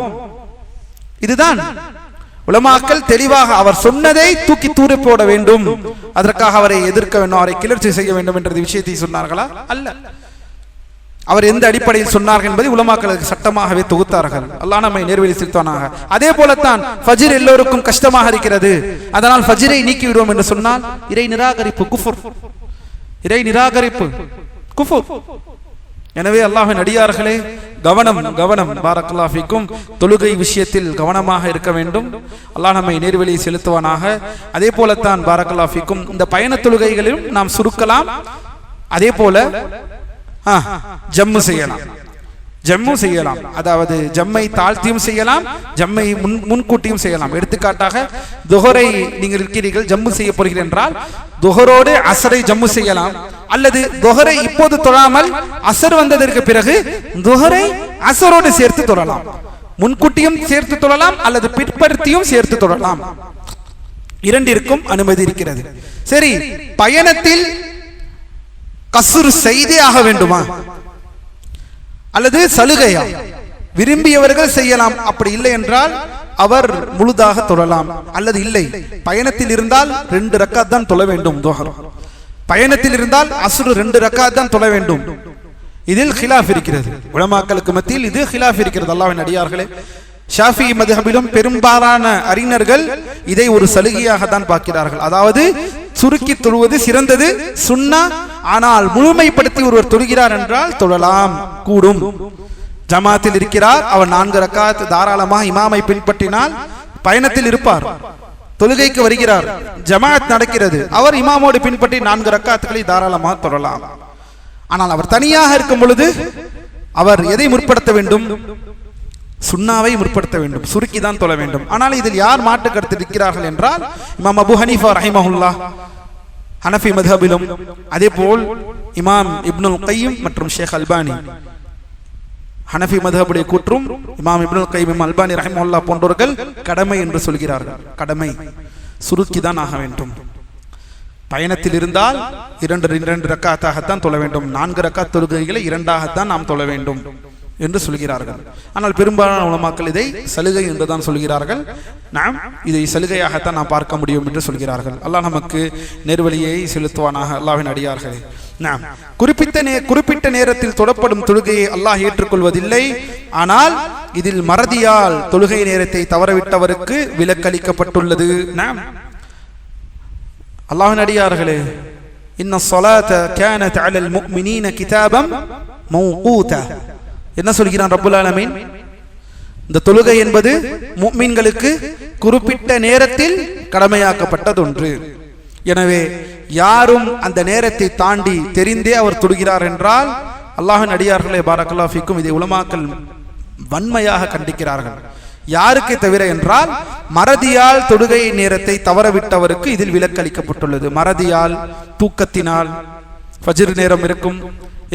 [SPEAKER 2] இதுதான் உலமாக்கள் தெளிவாக அவர் சொன்னதை தூக்கி தூர போட வேண்டும், அதற்காக அவரை எதிர்க்க வேண்டும், அவரை கிளர்ச்சி செய்ய வேண்டும் என்ற விஷயத்தை சொன்னார்களா? அல்ல. அவர் எந்த அடிப்படையில் சொன்னார்கள் என்பதை உலமாக்களுக்கு சட்டமாகவே தொகுத்தார்கள். அல்லாஹ் நம்மை நேர்வழி செலுத்துவானாக. அதே போலத்தான் ஃபஜ்ர் எல்லோருக்கும் கஷ்டமாக இருக்கிறது, அதனால் ஃபஜ்ரை நீக்கி விடுவோம் என்று சொன்னால் இறை நிராகரிப்பு, குஃபுர். இறை நிராகரிப்பு, குஃபுர். எனவே அல்லாஹ்வின் அடியார்களே, கவனம் கவனம். பாரக்கல்லாஹு ஃபீக்கும். தொழுகை விஷயத்தில் கவனமாக இருக்க வேண்டும். அல்லாஹ் நம்மை நேர்வழியை செலுத்துவானாக. அதே போலத்தான் பாரக்கல்லாஹு ஃபீக்கும் இந்த பயண தொழுகைகளிலும் நாம் சுருக்கலாம். அதே போல ஜம்மு செய்யலாம். அதாவது ஜம்மை தாழ்த்தியும் செய்யலாம், ஜம்மை முன்கூட்டியும் செய்யலாம். எடுத்துக்காட்டாக துஹரை நீங்கள் இருக்கிறீர்கள், ஜம்மு செய்ய போகிறீர்கள் என்றால் துஹரோடு அசரை ஜம்மு செய்யலாம். அல்லது துஹரை இப்போது தொழாமல் அசர் வந்ததற்கு பிறகு துஹரை அசரோடு சேர்த்து தொழலாம். முன்கூட்டியும் சேர்த்து தொழலாம் அல்லது பிற்படுத்தியும் சேர்த்து தொழலாம். இரண்டிற்கும் அனுமதி இருக்கிறது. சரி, பயணத்தில் கஸ்ர் செய்தே ஆக வேண்டுமா அல்லது சலுகையா? விரும்பியவர்கள் செய்யலாம். அப்படி இல்லை என்றால் அவர் முழுதாக தொழலாம். அல்லது இல்லை, பயணத்தில் இருந்தால் 2 ரக்காத் தான் தொழ வேண்டும். துஹர் பயணத்தில் இருந்தால் அஸ்ர் 2 ரக்காத் தான் தொழ வேண்டும். இதில் ஹிலாஃப் இருக்கிறது. உலமாக்களுக்கு மத்தியில் இது ஹிலாஃப் இருக்கிறது. அல்லாஹ்வின் அடியார்களே, ஷாஃபி மதுஹபிலும் பெரும்பாலான அறிஞர்கள் இதை ஒரு சலுகையாக தான் பார்க்கிறார்கள். அதாவது சுருக்கி தொழுவது சிறந்தது, சுன்னா. ஆனால் முழுமைப்படுத்தி ஒருவர் தொழுகிறார் என்றால் தொழலாம், கூடும். ஜமாத்தில் இருக்கிறார், அவர் 4 ரக்காத் தாராளமாக இமாமை பின்பற்றினால், பயணத்தில் இருப்பார், தொழுகைக்கு வருகிறார், ஜமாத் நடக்கிறது, அவர் இமாமோடு பின்பற்றி 4 ரக்காத்துகளை தாராளமாக தொழலாம். ஆனால் அவர் தனியாக இருக்கும் பொழுது அவர் எதை முற்படுத்த வேண்டும்? சுன்னாவை முற்படுத்த வேண்டும், சுருக்கி தான் தொழ வேண்டும். ஆனால் இதில் யார் மாட்டு கருத்து இருக்கிறார்கள் என்றால் இமாம் அபு ஹனீஃபா ரஹிமஹுல்லாஹ் ஹனஃபி மத்ஹபிலும், அதே போல் இமாம் இப்னுல் கையும் மற்றும் ஷேக் அல்பானி. ஹனஃபி மத்ஹபுடைய கூற்றும் இமாம் இப்னுல் கையும் அல்பானி ரஹிமஹுல்லாஹ் போன்றவர்கள் கடமை என்று சொல்கிறார்கள். கடமை, சுருக்கி தான் ஆக வேண்டும். பயணத்தில் இருந்தால் 2 ரக்காத்தாகத்தான் தொழ வேண்டும். 4 ரக்காத் தொழுகைகளை 2ஆகத்தான் நாம் தொழ வேண்டும் என்று சொல்கிறார்கள். ஆனால் பெரும்பாலான உலமாக்கள் இதை சலுகை என்று தான் சொல்கிறார்கள். நாம் இதை சலுகையாகத்தான் நாம் பார்க்க முடியும் என்று சொல்கிறார்கள். அல்லாஹ் நமக்கு நேர்வழியை செலுத்துவானாக. அல்லாஹ்வின் அடியார்களே, நாம் குறிப்பிட்ட நேரத்தில் தொழப்படும் தொழுகையை அல்லாஹ் ஏற்றுக்கொள்வதில்லை. ஆனால் இதில் மறதியால் தொழுகை நேரத்தை தவறவிட்டவருக்கு விலக்களிக்கப்பட்டுள்ளது. நாம் அல்லாஹ்வின் அடியார்களே, இன்ன ஸலாத கானத் அலல் முஃமினீன கிதாபம் மௌகூதா. என்ன சொல்கிறான் ரப்புல் ஆலமீன்? இந்த தொழுகை என்பது முஃமின்களுக்கு குறிப்பிட்ட நேரத்தில் கடமையாக்கப்பட்டதொன்று. எனவே யாரும் அந்த நேரத்தை தாண்டி தெரிந்தே அவர் தொழுகிறார் என்றால், அல்லாஹ்வின் அடியார்களே பாரக்கல்லாஹு ஃபீக்கும், இதை உலமாக்கள் வன்மையாக கண்டிக்கிறார்கள். யாருக்கு தவிர என்றால் மறதியால் தொழுகை நேரத்தை தவறவிட்டவருக்கு இதில் விலக்களிக்கப்பட்டுள்ளது. மறதியால், தூக்கத்தினால், ஃபஜ்ர் நேரம் இருக்கும்,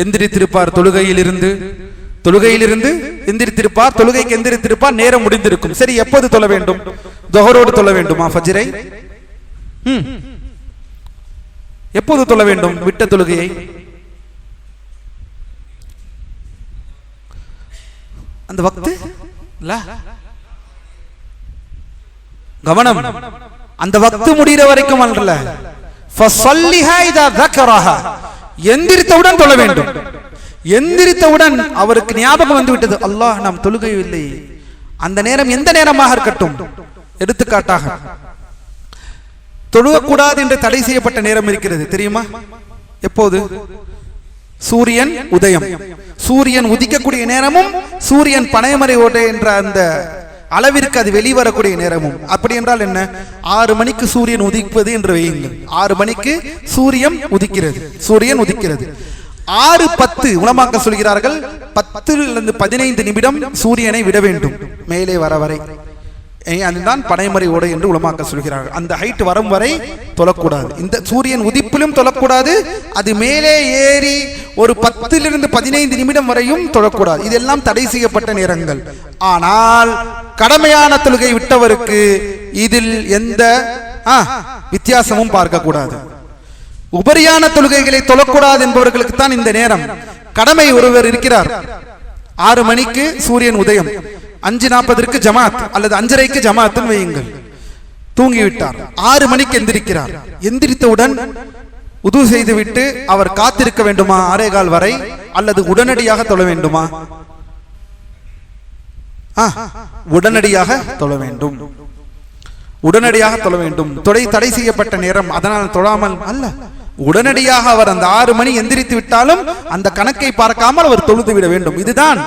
[SPEAKER 2] எந்திரித்திருப்பார், தொழுகையிலிருந்து எந்திரித்திருப்பார், தொழுகைக்கு எந்திரித்திருப்பார், நேரம் முடிந்திருக்கும். சரி, எப்போது தொழ வேண்டும்? துஹரோடு தொழ வேண்டுமா ஃபஜ்ரை? எப்போது தொழ வேண்டும் விட்ட தொழுகையை? அந்த வக்து கவனம், அந்த வக்து முடிகிற வரைக்கும் அல்ல, எந்திரித்தவுடன் தொழ வேண்டும். எந்திரித்தவுடன் அவருக்கு ஞாபகம் வந்து விட்டது, அல்லாஹ் நாம் தொழுகையில்லை. அந்த நேரம் எந்த நேரமாக இருக்கட்டும், எடுத்துக்காட்டாக தொழுகக்கூடாது என்று தடை செய்யப்பட்ட நேரம் இருக்கிறது, தெரியுமா? எப்போது? சூரியன் உதயம், சூரியன் உதிக்கக்கூடிய நேரமும், சூரியன் பனைமறை ஓட்டை என்ற அந்த அளவிற்கு அது வெளிவரக்கூடிய நேரமும். அப்படி என்றால் என்ன? 6 மணிக்கு சூரியன் உதிப்பது என்று வையுங்கள். 6 மணிக்கு சூரியன் உதிக்கிறது. 6:10 உலமாக்கள் சொல்கிறார்கள், 10 to 15 நிமிடம் சூரியனை விட வேண்டும் மேலே வர வரை. அதுதான் பனைமறை ஓடை என்று உலமாக்கள் சொல்கிறார்கள். அந்த ஹைட் வரும் வரை தொழக்கூடாது. இந்த சூரியன் உதிப்பிலும் தொழக்கூடாது, அது மேலே ஏறி ஒரு 10 to 15 நிமிடம் வரையும் தொழக்கூடாது. இதெல்லாம் தடை செய்யப்பட்ட நேரங்கள். ஆனால் கடமையான தொழுகை விட்டவருக்கு இதில் எந்த வித்தியாசமும் பார்க்கக்கூடாது. உபரியான தொழுகைகளை தொழக்கூடாது என்பவர்களுக்கு தான் இந்த நேரம். கடமை ஒருவர் இருக்கிறார், 6 மணிக்கு சூரியன் உதயம், 5:40 ஜமாத் அல்லது 5:30 ஜமாத் வையுங்கள், தூங்கிவிட்டார். 6 மணிக்கு எந்திரிக்கிறார். எந்திரித்தவுடன் உது செய்துவிட்டு அவர் காத்திருக்க வேண்டுமா 6:15 வரை, அல்லது உடனடியாக தொழ வேண்டுமா? உடனடியாக தொழ வேண்டும். உடனடியாக தொழ வேண்டும். தடை செய்யப்பட்ட நேரம், அதனால் தொழாமல் அல்ல. உடனடியாக அவர் அந்த 6 மணி எந்திரித்து விட்டாலும் அந்த கணக்கை பார்க்காமல் அவர் தொழுது விட வேண்டும். இதுதான்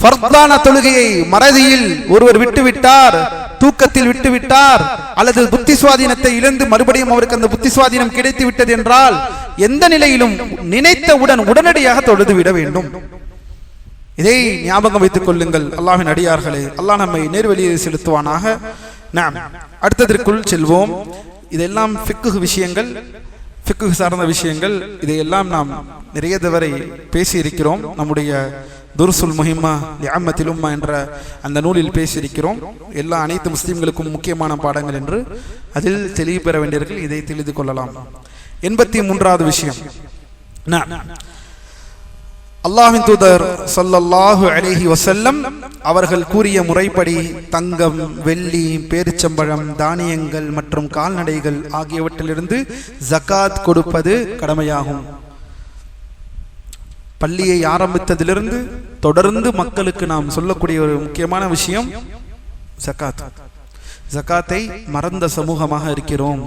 [SPEAKER 2] ஃபர்தான தொழுகையை மறதியில் ஒருவர் விட்டுவிட்டார், தூக்கத்தில் விட்டுவிட்டார், அல்லது புத்தி சுவாதீனத்தை இழந்து மறுபடியும் அவருக்கு அந்த புத்தி சுவாதீனம் கிடைத்து விட்டது என்றால் எந்த நிலையிலும் நினைத்தவுடன் உடனடியாக தொழுது விட வேண்டும். இதை ஞாபகம் வைத்துக் கொள்ளுங்கள் அல்லாஹ்வின் அடியார்களே. அல்லாஹ் நம்மை நேர்வழியை செலுத்துவானாக. நாம் அடுத்ததற்குள் செல்வோம். இதெல்லாம் ஃபிக்ஹ் விஷயங்கள், ஃபிக்ஹ் சார்ந்த விஷயங்கள். இதையெல்லாம் நாம் நிறைய தவறை பேசியிருக்கிறோம். நம்முடைய துருசுல் முஹிம்மா லிஅம்மத்தில் உம்மா என்ற அந்த நூலில் பேசியிருக்கிறோம். அனைத்து முஸ்லிம்களுக்கும் முக்கியமான பாடங்கள் என்று அதில் தெளிவு பெற வேண்டியவர்கள் இதை தெரிந்து கொள்ளலாம். 83வது விஷயம், அல்லாஹ்வின் தூதர் ஸல்லல்லாஹு அலைஹி வஸல்லம் அவர்கள் கூறிய முறைப்படி தங்கம், வெள்ளி, பேரிச்சம்பழம், தானியங்கள் மற்றும் கால்நடைகள் ஆகியவற்றிலிருந்து ஜகாத் கொடுப்பது கடமையாகும். பள்ளியை ஆரம்பித்ததிலிருந்து தொடர்ந்து மக்களுக்கு நாம் சொல்லக்கூடிய ஒரு முக்கியமான விஷயம் ஜகாத். ஜகாத்தை மறந்த சமூகமாக இருக்கிறோம்.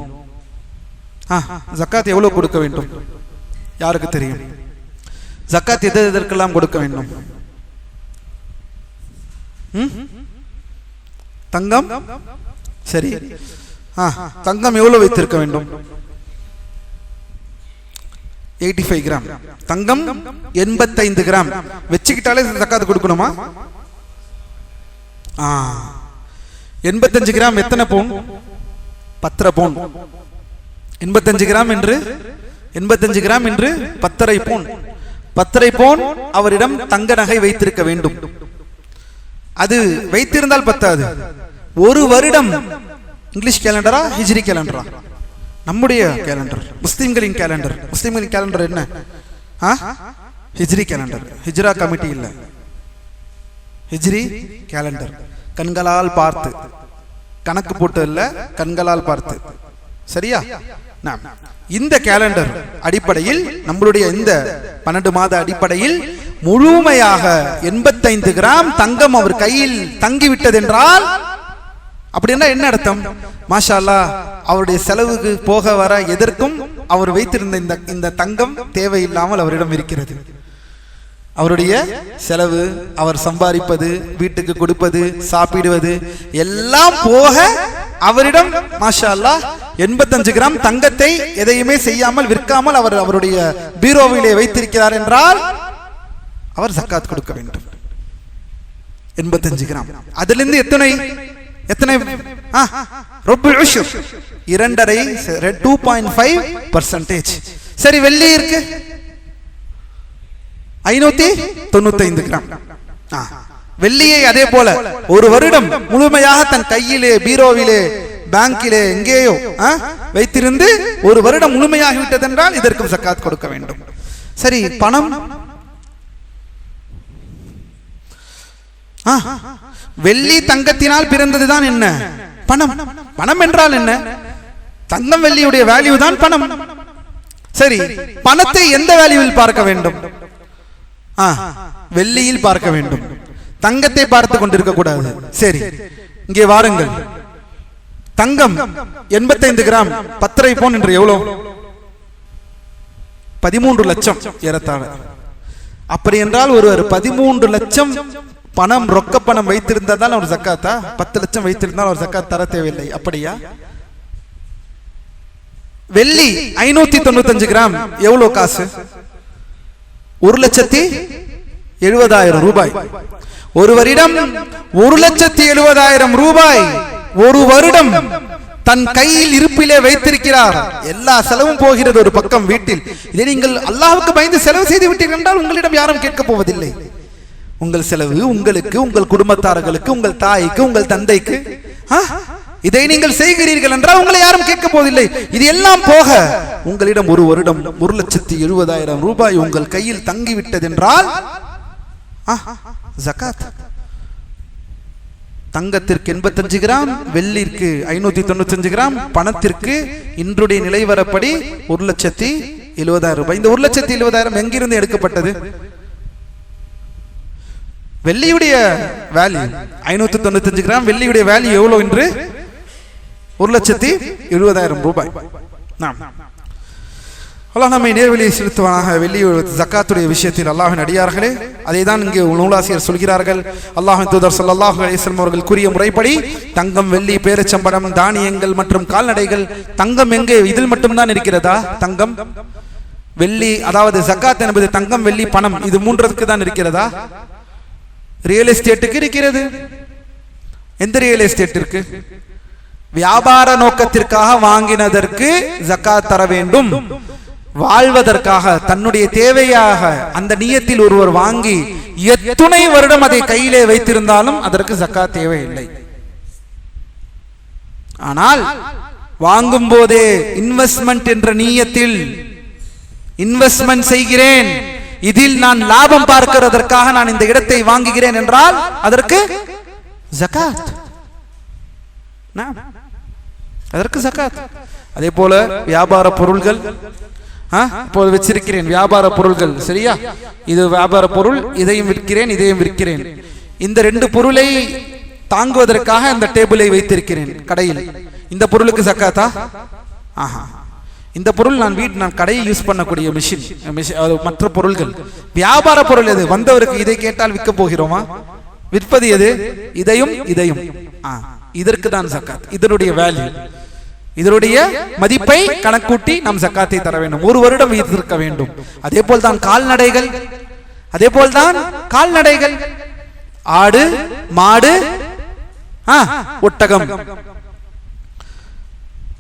[SPEAKER 2] ஜகாத் எவ்வளவு கொடுக்க வேண்டும் யாருக்கு தெரியும்? ஜகாத் எதற்கெல்லாம் கொடுக்க வேண்டும்? தங்கம், சரி, தங்கம் எவ்வளவு வைத்திருக்க வேண்டும்? 85 கிராம். தங்கம் 85 கிராம் வச்சுக்கிட்டாலே ஜகாத் கொடுக்கணுமா? 85 கிராம் எத்தனை பவுன்? 10 பவுன். 85 கிராம் என்று 10.5 பவுன். 10 பவுன் அவரிடம் தங்க நகை வைத்திருக்க வேண்டும். அது வைத்திருந்தால் பத்தாது. ஒரு வருடம், இங்கிலீஷ் கேலண்டரா ஹிஜ்ரி கேலண்டரா? நம்முடைய கேலண்டர், முஸ்லிம்களின் கேலண்டர். முஸ்லிம்களின் கேலண்டர் என்ன? ஹிஜ்ரி கேலண்டர். ஹிஜ்ரா கமிட்டி இல்ல, ஹிஜ்ரி கேலண்டர். கண்களால் பார்த்து, கணக்கு போட்டு இல்ல, கண்களால் பார்த்து. சரியா? இந்த கேலண்டர் அடிப்படையில், நம்மளுடைய இந்த 12 மாத அடிப்படையில் முழுமையாக 85 கிராம் தங்கம் அவர் கையில் தங்கிவிட்டது என்றால் அப்படின்னா என்ன அர்த்தம்? மாஷா அல்லாஹ், அவருடைய செலவுக்கு போக வர எதற்கும் அவர் வைத்திருந்த இந்த தங்கம் தேவையில்லாமல் அவரிடம் இருக்கிறது. அவருடைய செலவு, அவர் சம்பாதிப்பது, வீட்டுக்கு கொடுப்பது, சாப்பிடுவது எல்லாம் போக அவரிடம் மாஷா அல்லாஹ் 85 கிராம் தங்கத்தை எதையுமே செய்யாமல் விற்காமல் அவர் அவருடைய பீரோவிலே வைத்திருக்கிறார் என்றால் அவர் ஜகாத் கொடுக்க வேண்டும். 85 கிராம். அதிலிருந்து எத்தனை 2.5%. சரி, வெள்ளி இருக்கு 595 கிராம். வெள்ளியை அதே போல ஒரு வருடம் முழுமையாக தன் கையிலே, பீரோவிலே, பேங்கிலே எங்கேயோ வைத்திருந்து ஒரு வருடம் முழுமையாகி விட்டது என்றால் இதற்கும் ஜகாத் கொடுக்க வேண்டும். சரி, பணம், வெள்ளி தங்கத்தினால் பிறந்ததுதான் என்ன? பணம். பணம் என்றால் என்ன? தங்கம் வெள்ளியுடைய வேல்யூ தான் பணம். சரி, பணத்தை எந்த வேல்யூவில் பார்க்க வேண்டும்? வெள்ளியில் பார்க்க வேண்டும், தங்கத்தை பார்த்து கொண்டிருக்க கூடாது. சரி, இங்கே வாருங்கள். தங்கம் 85 கிராம் 10 பவுன் என்று எவ்வளவு? 13 லட்சம் ஏறத்தாழ. அப்படி என்றால் ஒருவர் 13 லட்சம் பணம், ரொக்க பணம் வைத்திருந்தால் அவர் ஜக்காத்தா? 10 லட்சம் வைத்திருந்தால் அவர் ஜக்காத் தர தேவையில்லை. அப்படியா? வெள்ளி 595 கிராம் எவ்வளவு காசு? 1,70,70,000 ரூபாய். ஒருவரிடம் 1,70,70,000 ரூபாய் ஒரு வருடம் தன் கையில் இருப்பிலே வைத்திருக்கிறார். எல்லா செலவும் போகிறது ஒரு பக்கம் வீட்டில். இதை நீங்கள் அல்லாஹ்வுக்கு பயந்து செலவு செய்து விட்டீர்கள் என்றால் உங்களிடம் யாரும் கேட்க போவதில்லை. உங்கள் செலவு உங்களுக்கு, உங்கள் குடும்பத்தார்களுக்கு, உங்கள் தாய்க்கு, உங்கள் தந்தைக்கு, இதை நீங்கள் செய்கிறீர்கள் என்றால் உங்களை யாரும் கேட்க போவதில்லை. இது எல்லாம் போக உங்களிடம் ஒரு வருடம் 1,70,70,000 ரூபாய் உங்கள் கையில் தங்கிவிட்டது என்றால் ஜகாத். தங்கத்திற்கு 85 கிராம், வெள்ளிற்கு 595 கிராம், பணத்திற்கு இன்றைய நிலைவரப்படி 1,70,70,000 ரூபாய். இந்த 1,70,70,000 எங்கிருந்து எடுக்கப்பட்டது? வெள்ளியுடைய வேல்யூ 595 கிராம் வெள்ளியுடைய வேல்யூ எவ்வளவு என்று? 1,70,70,000 ரூபாய். அல்லாஹ் நம்மை நேர்வழியை செலுத்துவானாக. வெள்ளி ஜக்காத்துடைய விஷயத்தில் அல்லாஹ்வின் அடியார்களே, அதை தான் இங்கே நூலாசிரியர் சொல்கிறார்கள். அல்லாஹ்வின் தூதர் ஸல்லல்லாஹு அலைஹி வஸல்லம் அவர்கள் கூறிய முறைப்படி தங்கம், வெள்ளி, பேரிச்சம்பழம், தானியங்கள் மற்றும் கால்நடைகள். தங்கம் எங்கே? இதில் மட்டும்தான் இருக்கிறதா? தங்கம், வெள்ளி, அதாவது ஜக்காத் என்பது தங்கம், வெள்ளி, பணம், இது மூன்றுக்கு தான் இருக்கிறதா? ரியல் எஸ்டேட்டுக்கு இருக்கிறது. எந்த ரியல் எஸ்டேட்டிற்கு? வியாபார நோக்கத்திற்காக வாங்கினதற்கு ஜக்காத் தர வேண்டும். வாழ்வதற்காக, தன்னுடைய தேவையாக அந்த நியத்தில் ஒருவர் வாங்கி எத்துணை வருடம் அதை கையிலே வைத்திருந்தாலும் அதற்கு ஜக்காத் தேவையில்லை. ஆனால் வாங்கும் போதே இன்வெஸ்ட்மெண்ட் என்ற நியத்தில் இன்வெஸ்ட்மெண்ட் செய்கிறேன், இதில் நான் லாபம் பார்க்கிறதற்காக நான் இந்த இடத்தை வாங்குகிறேன் என்றால் அதற்கு ஜகாத், அதற்கு ஜகாத். அதே போல வியாபார பொருள்கள், இப்போது வச்சிருக்கிறேன் வியாபார பொருள்கள், சரியா? இது வியாபார பொருள், இதையும் விற்கிறேன், இதையும் விற்கிறேன். இந்த ரெண்டு பொருளை தாங்குவதற்காக இந்த டேபிளை வைத்திருக்கிறேன் கடையில். இந்த பொருளுக்கு ஜகாத்தா? ஆஹா. இந்த பொருள் நான் கடையை யூஸ் பண்ணக்கூடிய மிஷின், மற்ற பொருள்கள். வியாபார பொருள் எது? வந்தவருக்கு இதை கேட்டால் விற்க போகிறோமா? விற்பது எது? இதையும் இதையும். இதற்கு தான் ஜகாத். இதனுடைய வேல்யூ, இதனுடைய மதிப்பை கணக்கூட்டி நாம் ஜக்காத்தை தர வேண்டும். ஒரு வருடம் வைத்திருக்க வேண்டும். அதே போல் தான் கால்நடைகள், அதே போல் தான் கால்நடைகள், ஆடு, மாடு, ஒட்டகம்.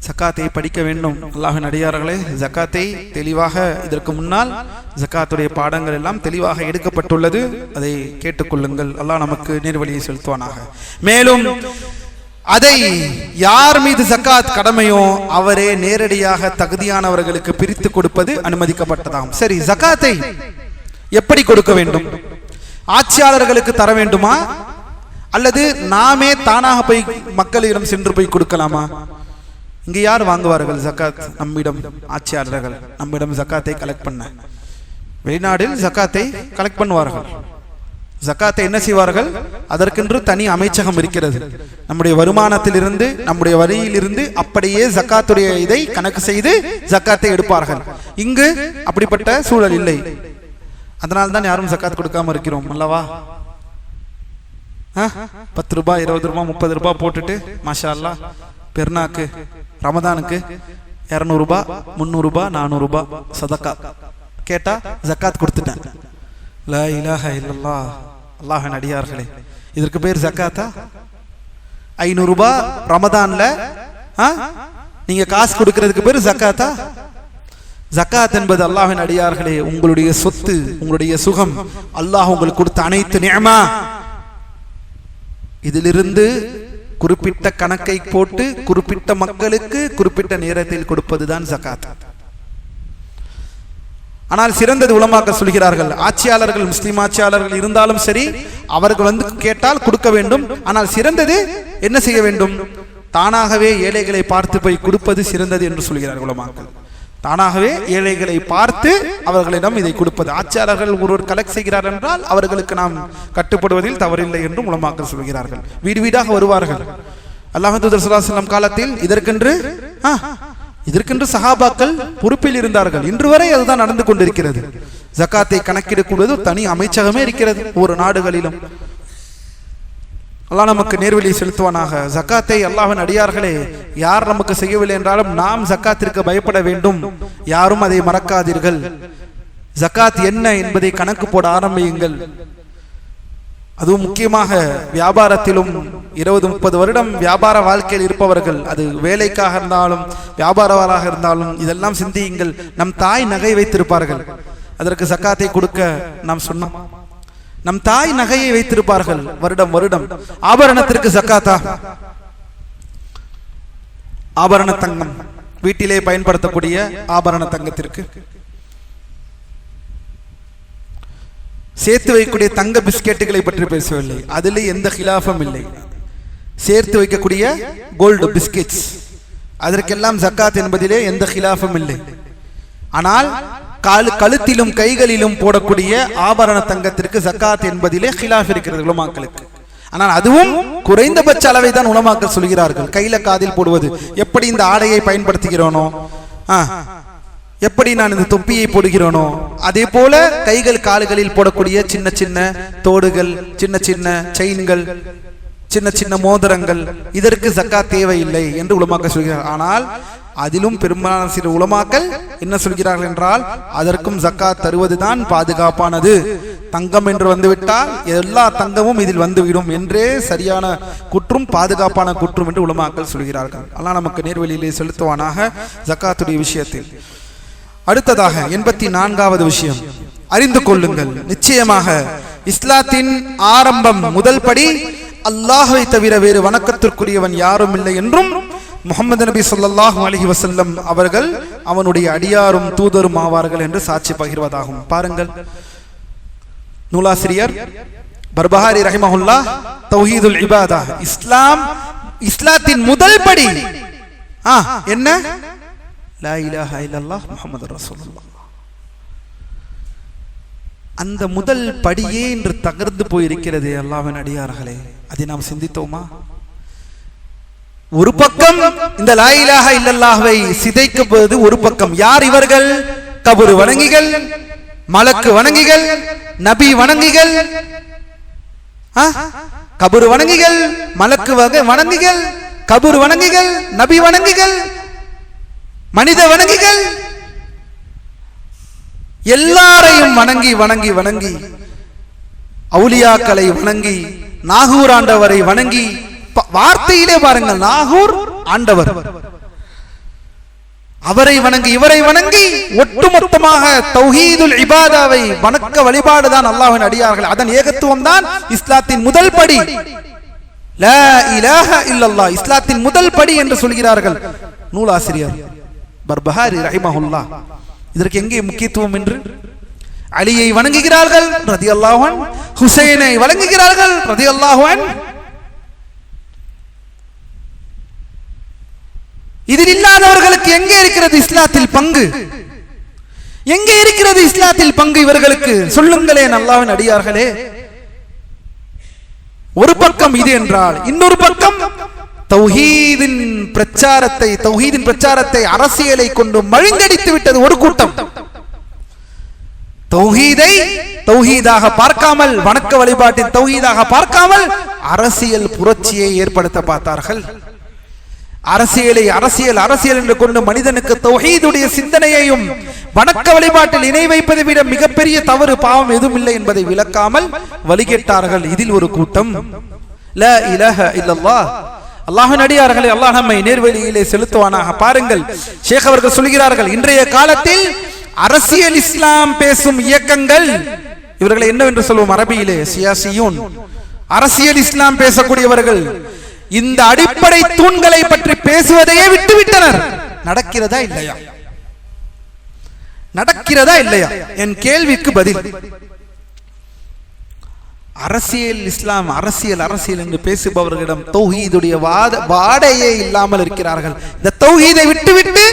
[SPEAKER 2] ஜக்காத்தை படிக்க வேண்டும். அல்லாஹ்வின் அடியார்களே, ஜக்காத்தை தெளிவாக இதற்கு முன்னால் ஜக்காத்துடைய பாடங்கள் எல்லாம் தெளிவாக எடுக்கப்பட்டுள்ளது. அதை கேட்டுக்கொள்ளுங்கள். அல்லாஹ் நமக்கு நேர்வழியை செலுத்துவானாக. மேலும் அதை யார் மீது ஜக்காத் கடமையோ அவரே நேரடியாக தகுதியானவர்களுக்கு பிரித்து கொடுப்பது அனுமதிக்கப்பட்டதாகும். சரி, ஜக்காத்தை எப்படி கொடுக்க வேண்டும்? ஆட்சியாளர்களுக்கு தர வேண்டுமா, அல்லது நாமே தானாக போய் மக்களிடம் சென்று போய் கொடுக்கலாமா? இங்க யார் வாங்குவார்கள் ஜக்காத்? நம்மிடம் ஆட்சியாளர்கள் நம்மிடம் ஜக்காத்தை கலெக்ட் பண்ண. வெளிநாட்டில் ஜக்காத்தை கலெக்ட் பண்ணுவார்கள். ஜக்காத்தை என்ன செய்வார்கள்? அதற்கென்று தனி அமைச்சகம் இருக்கிறது. நம்முடைய வருமானத்திலிருந்து, நம்முடைய வரியிலிருந்து அப்படியே ஜக்காத்துடைய இதை கணக்கு செய்து ஜக்காத்தை எடுப்பார்கள். இங்கு அப்படிப்பட்ட சூழல் இல்லை. அதனால்தான் யாரும் ஜக்காத் கொடுக்காம இருக்கிறோம் அல்லவா? 10 ரூபாய், 20 ரூபாய், 30 ரூபாய் போட்டுட்டு மாஷா அல்லாஹ் பெருநாக்கு, ரமதானுக்கு 200 ரூபாய், 300 ரூபாய், 400 ரூபாய் சதக்கா கேட்டா ஜக்காத் கொடுத்துட்டேன். லா இலாஹ இல்லல்லாஹ். அல்லாஹ்வின் அடியார்களே, இதற்கு பேர் ஜக்காத்தா? 500 ரூபாய் ரமதான்ல நீங்க காசு கொடுக்கிறதுக்கு பேர் ஜக்காத்தா? ஜக்காத் என்பது அல்லாஹ்வின் அடியார்களே உங்களுடைய சொத்து, உங்களுடைய சுகம், அல்லாஹ் உங்களுக்கு கொடுத்த அனைத்து நிஅமா, இதிலிருந்து குறிப்பிட்ட கணக்கை போட்டு குறிப்பிட்ட மக்களுக்கு குறிப்பிட்ட நேரத்தில் கொடுப்பதுதான் ஜகாத். ஆனால் சிறந்தது உலமாக்கள் சொல்கிறார்கள், ஆட்சியாளர்கள் முஸ்லிம் ஆட்சியாளர்கள் இருந்தாலும் சரி, அவர்கள் கேட்டால் கொடுக்க வேண்டும். ஆனால் சிறந்தது என்ன செய்ய வேண்டும்? தானாகவே ஏழைகளை பார்த்து போய் கொடுப்பது சிறந்தது என்று சொல்கிறார்கள் உலமாக்கள். தானாகவே ஏழைகளை பார்த்து அவர்களிடம் இதை கொடுப்பது. ஆட்சியாளர்கள் ஒருவர் கலெக்ட் செய்கிறார் என்றால் அவர்களுக்கு நாம் கட்டுப்படுவதில் தவறில்லை என்றும் உலமாக்கள் சொல்கிறார்கள். வீடு வீடாக வருவார்கள். அல்லாஹ் தூதர் ஸல்லல்லாஹு அலைஹி வஸல்லம் காலத்தில் இதற்கென்று சஹாபாக்கள் பொறுப்பில் இருந்தார்கள். இன்று வரை அதுதான் நடந்து கொண்டிருக்கிறது. ஜகாத்தை கணக்கிடக்கூடாது தனி அமைச்சகமே இருக்கிறது ஒவ்வொரு நாடுகளிலும். அல்லாஹ் நமக்கு நேர்வழியை செலுத்துவானாக. ஜக்காத்தை அல்லாஹ்வின் அடியார்களே, யார் நமக்கு செய்யவில்லை என்றாலும் நாம் ஜக்காத்திற்கு பயப்பட வேண்டும். யாரும் அதை மறக்காதீர்கள். ஜக்காத் என்ன என்பதை கணக்கு போட ஆரம்பியுங்கள். அதுவும் முக்கியமாக வியாபாரத்திலும் 20-30 வருடம் வியாபார வாழ்க்கையில் இருப்பவர்கள், அது வேலைக்காக இருந்தாலும் வியாபாரவாளாக இருந்தாலும் இதெல்லாம் சிந்தியுங்கள். நம் தாய் நகை வைத்திருப்பார்கள், அதற்கு ஜக்காத்தை கொடுக்க நாம் சொன்னோம். நம் தாய் நகையை வைத்திருப்பார்கள் வருடம் வருடம். ஆபரணத்திற்கு ஜக்காத்தா? ஆபரண தங்கம், வீட்டிலே பயன்படுத்தக்கூடிய ஆபரண தங்கத்திற்கு சேர்த்து வைக்கக்கூடிய தங்க பிஸ்கெட்டுகளை பற்றி பேசவில்லை, அதிலே எந்த ஹிலாஃபும் இல்லை. சேர்த்து வைக்கக்கூடிய கோல்டு பிஸ்கெட்ஸ், அதற்கெல்லாம் ஜக்காத் என்பதிலே எந்த ஹிலாஃபும் இல்லை. ஆனால் கழுத்திலும் கைகளிலும் போடக்கூடிய ஆபரண தங்கத்திற்கு ஜக்காத் என்பதிலே ஹிலாஃப் இருக்கிறது உலமாக்களுக்கு. ஆனால் அதுவும் குறைந்தபட்ச அளவை தான் உலமாக்கள் சொல்கிறார்கள். கையில காதில் போடுவது, எப்படி இந்த ஆடையை பயன்படுத்துகிறோனோ எப்படி நான் இந்த தொப்பியை போடுகிறேனோ அதே போல கைகள் கால்களில் போடக்கூடிய சின்ன சின்ன தோடுகள், சின்ன சின்ன செயின்கள், சின்ன சின்ன மோதிரங்கள், இதற்கு ஜக்காத் தேவையில்லை என்று உலமாக்கள் சொல்கிறார். ஆனால் அதிலும் பெரும்பாலான சில உலமாக்கள் என்ன சொல்கிறார்கள் என்றால், அதற்கும் ஜக்காத் தருவதுதான் பாதுகாப்பானது. தங்கம் என்று வந்துவிட்டால் எல்லா தங்கமும் இதில் வந்துவிடும் என்றே சரியான குற்றும் பாதுகாப்பான குற்றும் என்று உலமாக்கள் சொல்கிறார்கள். அல்லாஹ் நமக்கு நேர்வழியிலே செலுத்துவானாக ஜக்காத்துடைய விஷயத்தில். அடுத்ததாக 84வது விஷயம், அறிந்து கொள்ளுங்கள், நிச்சயமாக இஸ்லாத்தின் ஆரம்பம் முதல் படி அல்லாஹ்வை தவிர வேறு வணக்கத்திற்குரியவன் யாரும் இல்லை என்றும் முஹம்மது நபி ஸல்லல்லாஹு அலைஹி வஸல்லம் அவர்கள் அவனுடைய அடியாரும் தூதரும் ஆவார்கள் என்று சாட்சி பகிர்வதாகும். பாருங்கள், நூலாசிரியர் பர்பஹாரி ரஹிமஹுல்லாஹ் தௌஹீதுல் இபாதா, இஸ்லாத்தின் முதல் படி என்ன? லா இலாஹா இல்லல்லாஹ் முஹம்மது ரசூலுல்லாஹ். அந்த முதல் படியே இன்று தகர்ந்து போயிருக்கிறது. அல்லாஹ்வின் அடியார்களே, அதை நாம் சிந்தித்தோமா? ஒரு பக்கம் இந்த லா இலாஹா இல்லல்லாஹ்வை சிதைக்கப்படுவது ஒரு பக்கம். யார் இவர்கள்? கபர் வணங்கிகள், மலக்கு வணங்கிகள், நபி வணங்கிகள், கபர் வணங்கிகள், மலக்கு வணங்கிகள், கபர் வணங்கிகள், நபி வணங்கிகள், மனித வணங்கிகள், எல்லாரையும் வணங்கி வணங்கி வணங்கி, அவுலியாக்களை வணங்கி, நாகூர் ஆண்டவரை வணங்கி, வார்த்தையிலே பாருங்கள், நாகூர் ஆண்டவர், அவரை வணங்கி இவரை வணங்கி ஒட்டுமொத்தமாக தௌஹீதுல் இபாதாவை வணக்க வழிபாடுதான் அல்லாஹ்வின் அடியார்கள். அதன் ஏகத்துவம் தான் இஸ்லாத்தின் முதல் படி. லா இலாஹா இல்லல்லாஹ் இஸ்லாத்தின் முதல் படி என்று சொல்கிறார்கள் நூலாசிரியர் பர்பஹாரி ரஹிமஹுல்லாஹ். இதற்கு எங்கே முக்கியத்துவம் என்று? அலியை வணங்குகிறார்கள் ரலியல்லாஹு அன்ஹு, ஹுசைனை வணங்குகிறார்கள் ரலியல்லாஹு அன்ஹு. இதில் இல்லாதவர்களுக்கு எங்கே இருக்கிறது இஸ்லாத்தில் பங்கு? எங்கே இருக்கிறது இஸ்லாத்தில் பங்கு இவர்களுக்கு? சொல்லுங்களேன் அல்லாஹ்வின் அடியார்களே. ஒரு பக்கம் இது என்றால், இன்னொரு பக்கம் தௌஹீதின் பிரச்சாரத்தை அரசியலை கொண்டு மழுங்கடித்து விட்டது ஒரு கூட்டம். தௌஹீதை தௌஹீதாக பார்க்காமல், வணக்க வழிபாட்டின் தௌஹீதாக பார்க்காமல் அரசியல் புரட்சியை ஏற்படுத்த பார்த்தார்கள். அரசியல் என்று கொண்டு மனிதனுக்கு தௌஹீதுடைய சிந்தனையையும் வணக்க வழிபாட்டில் இணை வைப்பதை விட மிகப்பெரிய தவறு பாவம் எதுவும் இல்லை என்பதை விளக்காமல் வழிகேட்டார்கள். இதில் ஒரு கூட்டம் லா இலாஹா இல்லல்லாஹ். அல்லாஹ்வின் அடியார்களே, அல்லாஹ் நம்மை நேர்வழியிலே செலுத்துவானாக. பாருங்கள், ஷேக் அவர்கள் சொல்கிறார்கள், இன்றைய காலத்தில் அரசியல் இஸ்லாம் பேசும் இயக்கங்கள், இவர்களை என்னவென்று சொல்வோம் அரபியிலே? சியாசியூன். அரசியல் இஸ்லாம் பேசக்கூடியவர்கள் இந்த அடிப்படை தூண்களை பற்றி பேசுவதையே விட்டுவிட்டனர். நடக்கிறதா இல்லையா? நடக்கிறதா இல்லையா? என் கேள்விக்கு பதில். அரசியல் இஸ்லாம், அரசியல் என்று பேசுபவர்களிடம் தௌஹீதுடைய வாடையே இல்லாமல் இருக்கிறார்கள். இந்த தௌஹீதை விட்டுவிட்டு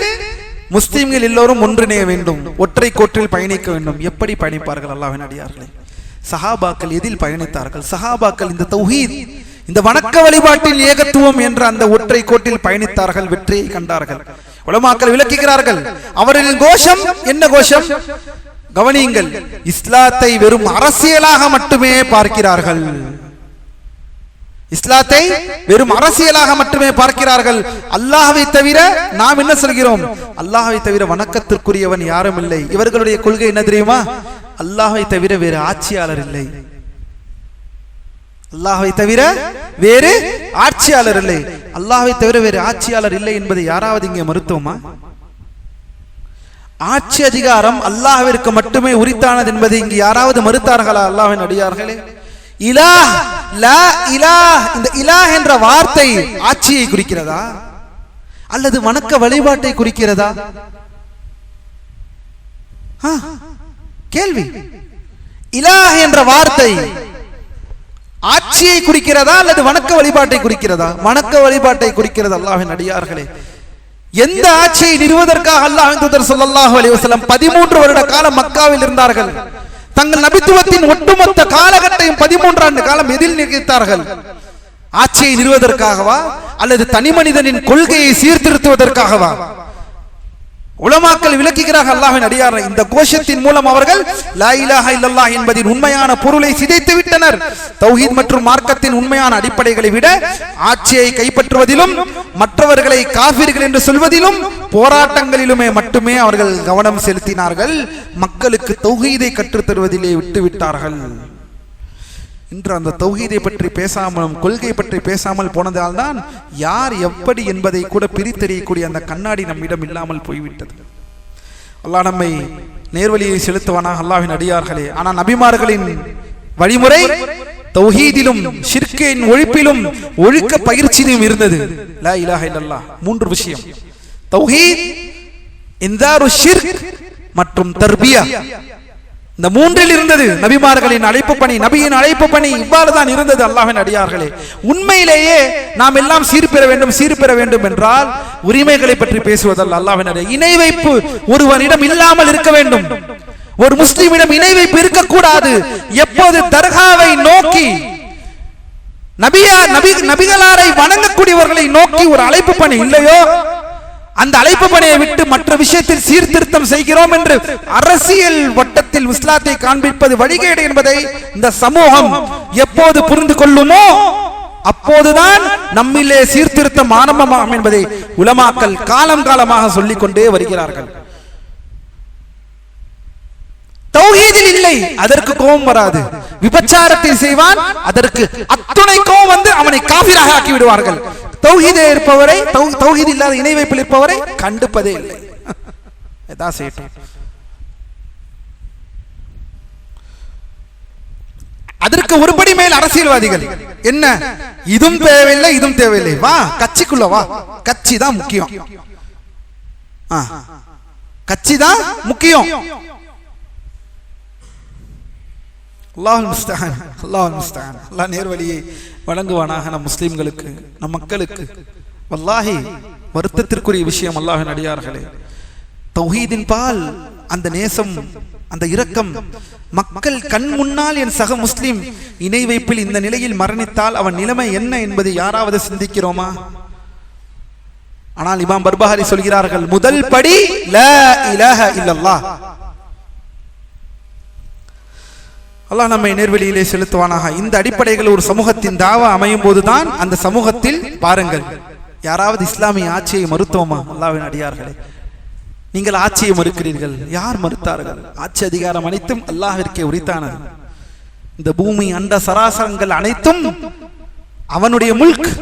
[SPEAKER 2] முஸ்லிம்கள் எல்லோரும் ஒன்றிணைய வேண்டும், ஒற்றை கோட்டில் பயணிக்க வேண்டும். எப்படி பயணிப்பார்கள் அல்லாஹ்வின் அடியார்களே? சஹாபாக்கள் எதில் பயணித்தார்கள்? சஹாபாக்கள் இந்த தௌஹீத், இந்த வணக்க வழிபாட்டில் ஏகத்துவம் என்ற அந்த ஒற்றை கோட்டில் பயணித்தார்கள், வெற்றியை கண்டார்கள். உலமாக்கள் விளக்குகிறார்கள், அவர்களின் கோஷம் என்ன கோஷம்? கவனியுங்கள், இஸ்லாத்தை வெறும் அரசியலாக மட்டுமே பார்க்கிறார்கள். இஸ்லாத்தை வெறும் அரசியலாக மட்டுமே பார்க்கிறார்கள். அல்லாஹ்வை தவிர நாம் என்ன சொல்கிறோம்? அல்லாஹ்வை தவிர வணக்கத்திற்குரியவன் யாரும் இல்லை. இவர்களுடைய கொள்கை என்ன தெரியுமா? அல்லாஹ்வை தவிர வேறு ஆட்சியாளர் இல்லை. அல்லாஹ்வை தவிர வேறு ஆட்சியாளர் இல்லை. அல்லாஹ்வை தவிர வேறு ஆட்சியாளர் இல்லை என்பதை யாராவது இங்கே மறுத்தோமா? ஆட்சி அதிகாரம் அல்லாஹ்விற்கு மட்டுமே உரித்தானது என்பதை இங்கு யாராவது மறுத்தார்களா? அல்லாஹ்வின் அடியார்களே, இலாஹ், லா இலாஹ், இந்த இலாஹ் என்ற வார்த்தை ஆட்சியை குறிக்கிறதா அல்லது வணக்க வழிபாட்டை குறிக்கிறதா? கேள்வி. இலாஹ் என்ற வார்த்தை ஆட்சியை குறிக்கிறதா அல்லது வணக்க வழிபாட்டை குறிக்கிறதா? வணக்க வழிபாட்டை குறிக்கிறது. அல்லாஹ்வின் அடியார்களே, எந்த ஆட்சியை நிறுவதற்காக அல்லாஹ்வின் தூதர் ஸல்லல்லாஹு அலைஹி வஸல்லம் 13 வருட காலம் மக்காவில் இருந்தார்கள்? தங்கள் நபித்துவத்தின் ஒட்டுமொத்த காலகட்டம் 13 ஆண்டு காலம் எதில் நிகழ்த்தார்கள்? ஆட்சியை நிறுவதற்காகவா அல்லது தனி மனிதனின் கொள்கையை சீர்திருத்துவதற்காகவா? உலமாக்கள் விளக்குகிறார்கள் அல்லாஹ்வின் அடியார் இந்த கோஷத்தின் மூலம் அவர்கள் லா இலாஹா இல்லல்லாஹ் என்பதின் உண்மையான பொருளை சிதைத்து விட்டனர். தௌஹீத் மற்றும் மார்க்கத்தின் உண்மையான அடிப்படைகளை விட ஆட்சியை கைப்பற்றுவதிலும் மற்றவர்களை காஃபிர்கள் என்று சொல்வதிலும் போராட்டங்களிலுமே மட்டுமே அவர்கள் கவனம் செலுத்தினார்கள். மக்களுக்கு தௌஹீதை கற்றுத் தருவதிலே விட்டுவிட்டார்கள். இன்று அந்த தௌஹீதை பற்றி பேசாமலும் கொள்கை பற்றி பேசாமல் போனதால் தான் யார் எப்படி என்பதை கூட பிரித்தெறியக்கூடிய அந்த கண்ணாடி நம்மிடம் இல்லாமல் போய்விட்டது. அல்லாஹ் நம்மை நேர்வழியை செலுத்துவானாக அல்லாஹ்வின் அடியார்களே. ஆனால் நபிமார்களின் வழிமுறை தௌஹீதிலும் ஷிர்கின் ஒழிப்பிலும் ஒழுக்க பயிற்சியிலும் இருந்தது. லா இலாஹா இல்லல்லாஹ் மூன்று விஷயம், தௌஹீத், இன்சாரு ஷிர்க் மற்றும் தர்பியா. இந்த மூன்றில் இருந்தது நபிமார்களின் அழைப்பு பணி, நபியின் அழைப்பு பணி இவ்வாறு தான் இருந்தது. அல்லாஹ்வின் அடியார்களே, உண்மையிலேயே நாம் எல்லாம் சீர்பெற வேண்டும் என்றால் உரிமைகளை பற்றி பேசுவதல்ல. அல்லாஹ்வின் அடியார், இணை வைப்பு ஒருவனிடம் இல்லாமல் இருக்க வேண்டும். ஒரு முஸ்லிமிடம் இணை வைப்பு இருக்கக்கூடாது. எப்போது தர்காவை நோக்கி நபிகளாரை வணங்கக்கூடியவர்களை நோக்கி ஒரு அழைப்பு பணி இல்லையோ, அந்த அழைப்பு பணியை விட்டு மற்ற விஷயத்தில் சீர்திருத்தம் செய்கிறோம் என்று அரசியல் வட்டத்தில் இஸ்லாத்தை காண்பிப்பது வழிகேடு என்பதை இந்த சமூகம் எப்போது புரிந்து கொள்ளுமோ அப்போதுதான் நம்மிலே சீர்திருத்தம் ஆரம்பமாகும் என்பதை உலமாக்கள் காலம் காலமாக சொல்லிக் கொண்டே வருகிறார்கள். தௌஹீதில் இல்லை, அதற்கு கோபம் வராது. விபச்சாரத்தை செய்வான், அதற்கு அத்துணை கோபம் வந்து அவனை காஃபிராக ஆக்கி விடுவார்கள். தௌஹீதில் இருப்பவரை, தௌஹீத் இல்லாத இணை வைப்பில் இருப்பவரை கண்டுப்பதே இல்லை. அதற்கு ஒருபடி மேல் அரசியல்வாதிகள் என்ன, இதுவும் தேவையில்லை இதுவும் தேவையில்லை, வா கட்சிக்குள்ள வா, கட்சி தான் முக்கியம், கட்சி தான் முக்கியம். அல்லாஹ் முஸ்தஆன், அல்லாஹ் முஸ்தஆன். அல்லாஹ் நேர்வழியை வழங்குவானாக நம் முஸ்லிம்களுக்கு, நம் மக்களுக்கு. வல்லாஹி வருத்தத்திற்குரிய விஷயம் அல்லாஹ்வின் அடியார்களே, தௌஹீதின் பால் அந்த நேசம், அந்த இரக்கம், மக்கள் கண் முன்னால் என் சக முஸ்லிம் இணை வைப்பில் இந்த நிலையில் மரணித்தால் அவன் நிலைமை என்ன என்பதை யாராவது சிந்திக்கிறோமா? ஆனால் இமாம் பர்பஹாரி சொல்கிறார்கள், முதல் படி லா இலாஹா இல்லல்லாஹ். அல்லாஹ் நம்மை நேர்வழியிலே செலுத்துவானாக. இந்த அடிப்படைகள் ஒரு சமூகத்தின் தாவா அமையும் போதுதான் அந்த சமூகத்தில் பாருங்கள், யாராவது இஸ்லாமிய ஆட்சியை மறுத்தோமா? அல்லாஹ்வின் அடியார்களே, நீங்கள் ஆட்சியை மறுக்கிறீர்கள். யார் மறுத்தார்கள்? ஆட்சி அதிகாரம் அனைத்தும் அல்லாஹ்விற்கே உரித்தானது. இந்த பூமி அண்ட சராசரங்கள் அனைத்தும் அவனுடைய முல்க்,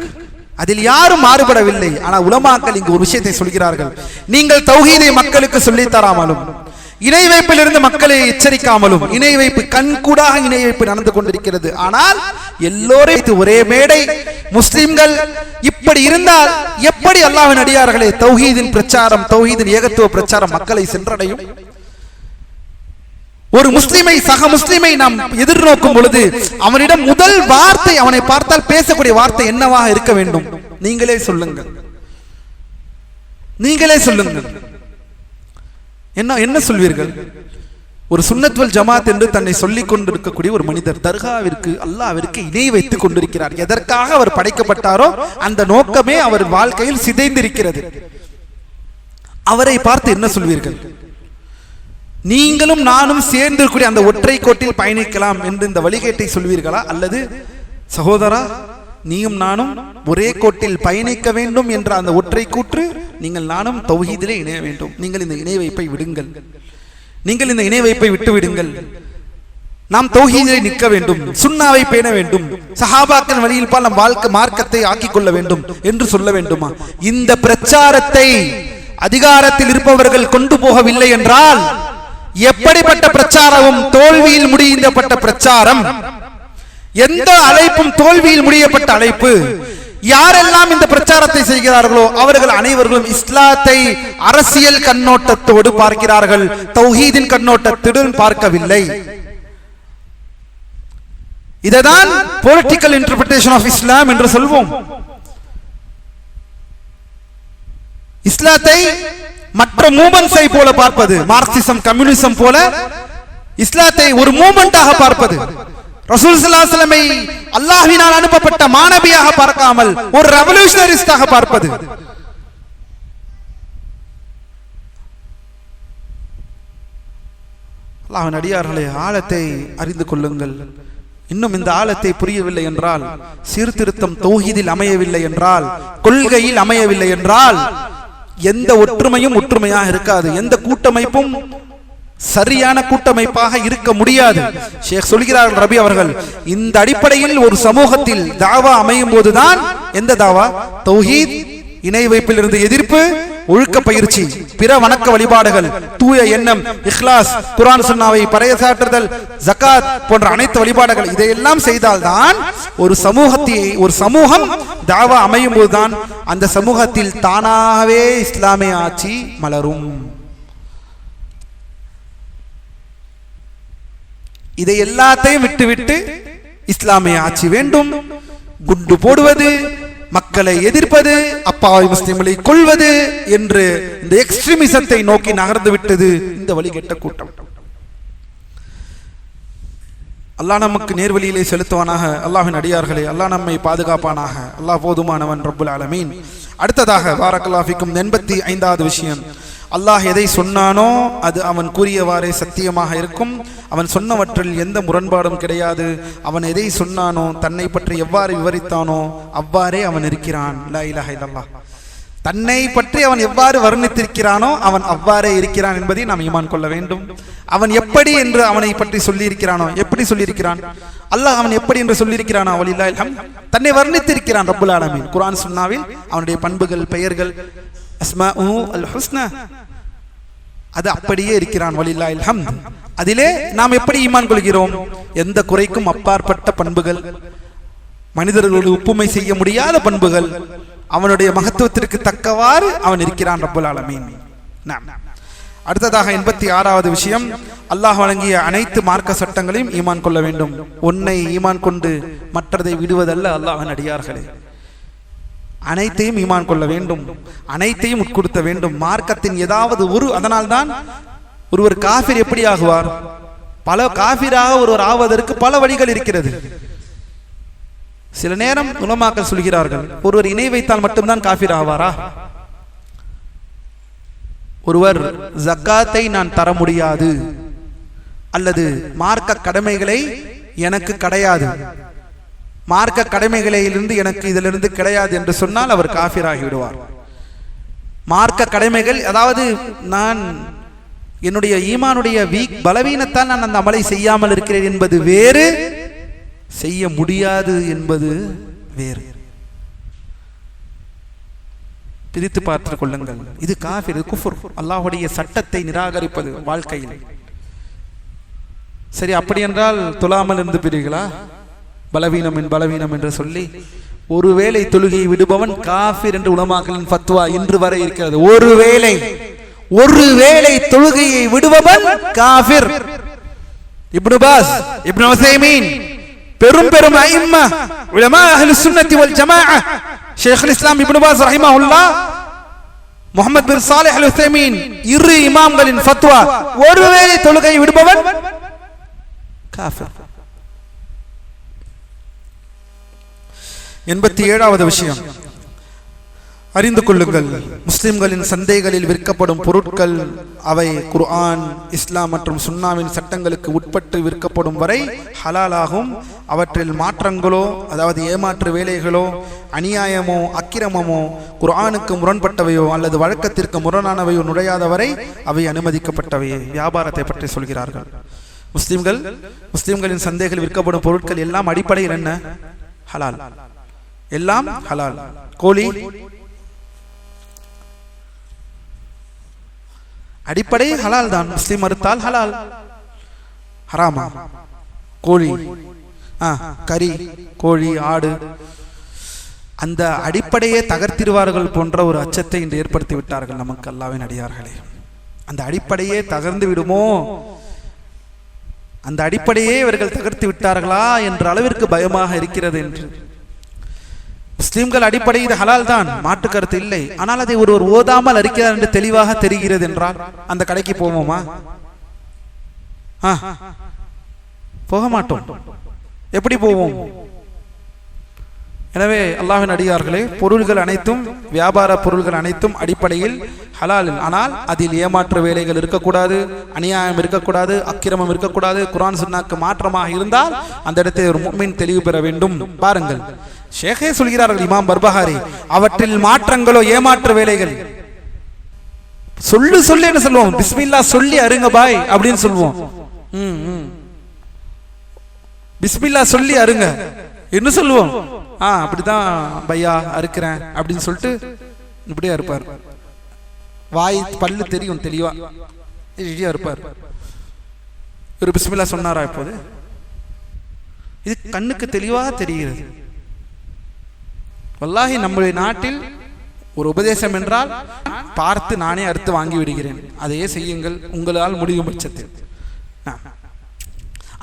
[SPEAKER 2] அதில் யாரும் மாறுபடவில்லை. ஆனால் உலமாக்கள் இங்கு ஒரு விஷயத்தை சொல்கிறார்கள், நீங்கள் தௌஹீதை மக்களுக்கு சொல்லித் தராமலும் இணை வைப்பிலிருந்து மக்களை எச்சரிக்காமலும், இணை வைப்பு கண்கூடாக இணை வைப்பு நடந்து கொண்டிருக்கிறது. ஆனால் எல்லோரும் ஒரே மேடை, முஸ்லிம்கள் இப்படி இருந்தால் எப்படி அல்லாஹ்வின் அடியார்களே தௌஹீதின் பிரச்சாரம், தௌஹீதின் ஏகத்துவ பிரச்சாரம் மக்களை சென்றடையும்? ஒரு முஸ்லிமை, சக முஸ்லிமை நாம் எதிர்நோக்கும் பொழுது அவனிடம் முதல் வார்த்தை, அவனை பார்த்தால் பேசக்கூடிய வார்த்தை என்னவாக இருக்க வேண்டும்? நீங்களே சொல்லுங்கள், நீங்களே சொல்லுங்கள். என்ன சொல்வீர்கள்? ஒரு சுன்னத் வல் ஜமாத் என்று தன்னை சொல்லிக் கொண்டிருக்கக்கூடிய ஒரு மனிதர் தர்காவிற்கு, அல்லாஹ்விற்கு இணை வைத்துக் கொண்டிருக்கிறார். எதற்காக அவர் படைக்கப்பட்டாரோ அந்த நோக்கமே அவர் வாழ்க்கையில் சிதைந்திருக்கிறது. அவரை பார்த்து என்ன சொல்வீர்கள்? நீங்களும் நானும் சேர்ந்து அந்த ஒற்றை கோட்டில் பயணிக்கலாம் என்று இந்த வழிகேட்டை சொல்வீர்களா? அல்லது சகோதரா, நீயும் நானும் ஒரே கோட்டில் பயணிக்க வேண்டும் என்ற அந்த ஒற்றை கூற்று, நீங்கள் நானும் தௌஹீதிலே இணைய வேண்டும், நீங்கள் இந்த இணை வைப்பை விடுங்கள், நீங்கள் இந்த இணை வைப்பை விட்டு விடுங்கள், நாம் தௌஹீதிலே நிற்க வேண்டும், சுன்னாவை பேண வேண்டும், சஹாபாக்கள் வழியில் பால் நம் வாழ்க்கை மார்க்கத்தை ஆக்கிக் கொள்ள வேண்டும் என்று சொல்ல வேண்டுமா? இந்த பிரச்சாரத்தை அதிகாரத்தில் இருப்பவர்கள் கொண்டு போகவில்லை என்றால் எப்படிப்பட்ட பிரச்சாரமும் தோல்வியில் முடிந்தப்பட்ட பிரச்சாரம், எந்த அழைப்பும் தோல்வியில் முடியப்பட்ட அழைப்பு. யாரெல்லாம் இந்த பிரச்சாரத்தை செய்கிறார்களோ அவர்கள் அனைவர்களும் இஸ்லாத்தை அரசியல் கண்ணோட்டத்தோடு பார்க்கிறார்கள், தௌஹீதின் கண்ணோட்டத்துடன் பார்க்கவில்லை. இதுதான் பொலிட்டிக்கல் இன்டர்பிரேஷன் ஆஃப் இஸ்லாம் என்று சொல்வோம். இஸ்லாத்தை மற்ற மூமெண்ட்ஸை போல பார்ப்பது, மார்க்சிசம், கம்யூனிசம் போல இஸ்லாத்தை ஒரு மூமெண்டாக பார்ப்பது, ரசூல் ஸல்லல்லாஹு அலைஹி வஸல்லம் அல்லாஹ்வினால் அனுப்பப்பட்ட மானபியாக பார்க்காமல் ஒரு ரெவல்யூஷனரிஸ்டாக பார்ப்பது. அல்லாஹ்வின் அடியார்களே, ஆழத்தை அறிந்து கொள்ளுங்கள். இன்னும் இந்த ஆழத்தை புரியவில்லை என்றால், சீர்திருத்தம் தௌஹீதில் அமையவில்லை என்றால், கொள்கையில் அமையவில்லை என்றால், எந்த ஒற்றுமையும் ஒற்றுமையாக இருக்காது. எந்த கூட்டமைப்பும் சரியான கூட்டமைப்பாக இருக்க முடியாது. ஷேக் சொல்கிறார்கள் ரபி அவர்கள், இந்த அடிப்படையில் ஒரு சமூகத்தில் தாவா அமையும் போதுதான், எந்த தாவா? தௌஹீத், இணை வைப்பிலிருந்து எதிர்ப்பு, ஒழுக்க பயிற்சி, பிற வணக்க வழிபாடுகள், தூய எண்ணம், இஹ்லாஸ், குர்ஆன் சுன்னாவை பறைசாற்றுதல், ஜகாத் போன்ற அனைத்து வழிபாடுகள், இதையெல்லாம் செய்தால்தான் ஒரு சமூகம் தாவா அமையும் போதுதான் அந்த சமூகத்தில் தானாகவே இஸ்லாமிய ஆட்சி மலரும். இதை எல்லாத்தையும் விட்டுவிட்டு இஸ்லாமிய ஆட்சி வேண்டும், குண்டு போடுவது, மக்களை எதிர்ப்பது, அப்பாவி முஸ்லிம்களை கொள்வது என்று இந்த எக்ஸ்ட்ரீமிசத்தை நோக்கி நகர்ந்து விட்டது இந்த வழிகெட்ட கூட்டம். அல்லாஹ் நமக்கு நேர்வழியிலே செலுத்துவானாக. அல்லாஹ்வின் அடியார்களே, அல்லாஹ் நம்மை பாதுகாப்பானாக. அல்லாஹ் போதுமானவன் ரப்புல் ஆலமீன். அடுத்ததாக பாரக்கல்லாஹு ஃபீக்கும் 85வது விஷயம், அல்லாஹ் எதை சொன்னானோ அது அவன் கூறியவாறே சத்தியமாக இருக்கும். அவன் சொன்னவற்றில் எந்த முரண்பாடும் கிடையாது. அவன் எதை சொன்னானோ, தன்னை பற்றி எவ்வாறு விவரித்தானோ அவ்வாறே அவன் இருக்கிறான். லா இலாஹ இல்லல்லாஹ். தன்னை பற்றி அவன் எவ்வாறு வர்ணித்திருக்கிறானோ அவன் அவ்வாறே இருக்கிறான் என்பதை நாம் ஈமான் கொள்ள வேண்டும். அவன் எப்படி என்று அவனை பற்றி சொல்லி இருக்கிறானோ, எப்படி சொல்லியிருக்கிறான் அல்லாஹ், அவன் எப்படி என்று சொல்லியிருக்கிறானோ, வலில்லாஹில் ஹம்த், தன்னை வர்ணித்திருக்கிறான் ரப்புல் ஆலமீன். குர்ஆன் சுன்னாவில் அவனுடைய பண்புகள், பெயர்கள், அஸ்மாஉ அல் ஹுஸ்னா, அது அப்படியே இருக்கிறான். வலில்லாஹில் ஹம்த். அதிலே நாம் எப்படி ஈமான் கொள்கிறோம்? எந்த குறைக்கும் அப்பாற்பட்ட பண்புகள், மனிதர்களோடு ஒப்புமை செய்ய முடியாத பண்புகள், அவனுடைய மகத்துவத்திற்கு தக்கவாறு அவன் இருக்கிறான் ரப்புல் ஆலமீன். அடுத்ததாக 86வது விஷயம், அல்லாஹ் வழங்கிய அனைத்து மார்க்க சட்டங்களையும் ஈமான் கொள்ள வேண்டும். ஒன்னை ஈமான் கொண்டு மற்றதை விடுவதல்ல அல்லாஹ்வின் அடியார்களே. அனைத்தையும் ஈமான் கொள்ள வேண்டும், அனைத்தையும் உட்கொடுத்த வேண்டும். மார்க்கத்தின் ஏதாவது ஒரு, அதனால்தான் ஒருவர் காஃபிர் எப்படி ஆகுவார்? பல காஃபிராக ஒருவர் ஆவதற்கு பல வழிகள் இருக்கிறது. சில நேரம் உலமாக்கள் சொல்கிறார்கள், ஒருவர் இணை வைத்தால் மட்டும்தான் காஃபிர் ஆவாரா? ஒருவர் ஜக்காத்தை நான் தர முடியாது, அல்லது மார்க்க கடமைகளை எனக்கு கிடையாது, மார்க்க கடமைகளிலிருந்து எனக்கு இதிலிருந்து கிடையாது என்று சொன்னால் அவர் காஃபிராகி விடுவார். மார்க்க கடமைகள், அதாவது நான் என்னுடைய ஈமானுடைய பலவீனத்தால் நான் அந்த அமலை செய்யாமல் இருக்கிறேன் என்பது வேறு, செய்ய முடியாது என்பது வேறு. பிரித்து பார்த்துக் கொள்ளுங்கள். இது காஃபிர், இது குஃப்ர், அல்லாஹ்வுடைய சட்டத்தை நிராகரிப்பது வாழ்க்கையில். சரி, அப்படி என்றால் தொழாமல் இருந்து பிரிகளா? பலவீனம் என்று சொல்லி ஒருவேளை தொழுகையை விடுபவன் காஃபிர் என்று உலமாக்களின் ஃபத்வா இன்று வரை இருக்கிறது. ஒருவேளை தொழுகையை விடுபவன் காஃபிர். இப்னு பாஸ், இப்னு உஸைமீன், பெரும் அஇம்மா உலமா அஹ்லுஸ் சுன்னத்தி வல் ஜமாஅ, ஷேഖுல் இஸ்லாம் இப்னு பாஸ் ரஹிமஹுல்லாஹ், முஹம்மது பின் சாலிஹ் அல் உஸைமீன், இரு இமாம்களின் ஃபத்வா, ஒருவேளை தொழுகையை விடுபவன் காஃபிர். 87வது விஷயம், அறிந்து கொள்ளுங்கள், முஸ்லிம்களின் சந்தைகளில் விற்கப்படும் பொருட்கள் அவை குர்ஆன், இஸ்லாம் மற்றும் சுன்னாவின் சட்டங்களுக்கு உட்பட்டு விற்கப்படும் வரை ஹலாலாகும். அவற்றில் மாற்றங்களோ, அதாவது ஏமாற்று வேலைகளோ, அநியாயமோ, அக்கிரமமோ, குர்ஆனுக்கு முரண்பட்டவையோ அல்லது வழக்கத்திற்கு முரணானவையோ நுழையாத வரை அவை அனுமதிக்கப்பட்டவையே. வியாபாரத்தை பற்றி சொல்கிறார்கள். முஸ்லிம்களின் சந்தைகளில் விற்கப்படும் பொருட்கள் எல்லாம் அடிப்படையில் என்ன? ஹலால். எல்லாம் ஹலால். கோழி அடிப்படை ஹலால் தான். முஸ்லிம் மறுத்தால் ஹலால். ஹராமா? கோழி, கறி, கோழி, ஆடு, அந்த அடிப்படையே தகர்த்திடுவார்கள் போன்ற ஒரு அச்சத்தை இன்று ஏற்படுத்தி விட்டார்கள் நமக்கு அல்லாஹ்வின் அடியார்களே. அந்த அடிப்படையே தகர்ந்து விடுமோ, அந்த அடிப்படையே இவர்கள் தகர்த்து விட்டார்களா என்ற அளவிற்கு பயமாக இருக்கிறது என்று. முஸ்லிம்கள் அடிப்படை இது ஹலால் தான், மாற்று கருத்து இல்லை. ஆனால் அதை ஒருவர் ஓதாமல் இருக்கிறார் என்று தெளிவாக தெரிகிறது என்றால் அந்த கடைக்கு போவோமா? போக மாட்டோம். எப்படி போவோம்? எனவே அல்லாஹ்வின் அடியார்களே, பொருள்கள் அனைத்தும், வியாபார பொருள்கள் அனைத்தும் அடிப்படையில் ஹலால். ஆனால் அதில் ஏமாற்று வேலைகள் இருக்கக்கூடாது, அநியாயம் இருக்கக்கூடாது, அக்கிரமம் இருக்கக்கூடாது. குர்ஆன் சுன்னாக்கு மாற்றமாக இருந்தால் அந்த இடத்தில் ஒரு முஃமின் தெளிவு பெற வேண்டும். பாருங்கள், ஷேഖே சொல்கிறார்கள், இமாம் பர்பஹாரி, அவற்றில் மாற்றங்களோ ஏமாற்று வேலைகள். சொல்லு என்ன சொல்லுவோம், பிஸ்மில்லா சொல்லி அருங்க பாய் அப்படின்னு சொல்லுவோம். பிஸ்மில்லா சொல்லி அருங்க என்ன சொல்லுவோம். அப்படிதான் பையா அறுக்கிறேன் அப்படின்னு சொல்லிட்டு இப்படியே இருப்பார். வாய் பல்லு தெரியும் தெளிவா இருப்பார். ஒரு பிஸ்மில்லா சொன்னாரா இப்போது? இது கண்ணுக்கு தெளிவாக தெரிகிறது. வல்லாஹி நம்முடைய நாட்டில் ஒரு உபதேசம் என்றால் பார்த்து நானே அறுத்து வாங்கி விடுகிறேன், அதையே செய்யுங்கள் உங்களால் முடியும் பட்சத்தில்.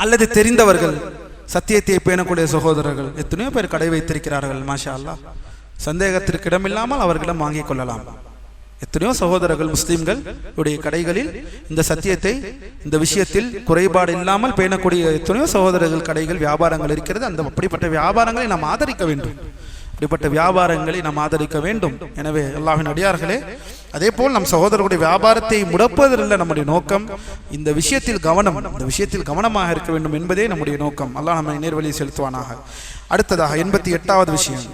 [SPEAKER 2] அல்லது தெரிந்தவர்கள், சத்தியத்தை பேணக்கூடிய சகோதரர்கள் எத்தனையோ பேர் கடை வைத்திருக்கிறார்கள். மாஷா அல்லாஹ், சந்தேகத்திற்கு இடமில்லாமல் அவர்களிடம் வாங்கிக் கொள்ளலாம். எத்தனையோ சகோதரர்கள் முஸ்லிம்கள் உடைய கடைகளில் இந்த சத்தியத்தை, இந்த விஷயத்தில் குறைபாடு இல்லாமல் பேணக்கூடிய எத்தனையோ சகோதரர்கள் கடைகள், வியாபாரங்கள் இருக்கிறது. அந்த அப்படிப்பட்ட வியாபாரங்களை நாம் ஆதரிக்க வேண்டும். இப்படிப்பட்ட வியாபாரங்களை நாம் ஆதரிக்க வேண்டும். எனவே அல்லாஹ்வின் அடியார்களே, அதே போல் நம் சகோதரர்களுடைய வியாபாரத்தை முடப்பதில்லை நம்முடைய நோக்கம். இந்த விஷயத்தில் கவனம், இந்த விஷயத்தில் கவனமாக இருக்க வேண்டும் என்பதே நம்முடைய நோக்கம். அல்லாஹ் நம்மை நேர்வழியை செலுத்துவானாக. அடுத்ததாக 88வது விஷயம்,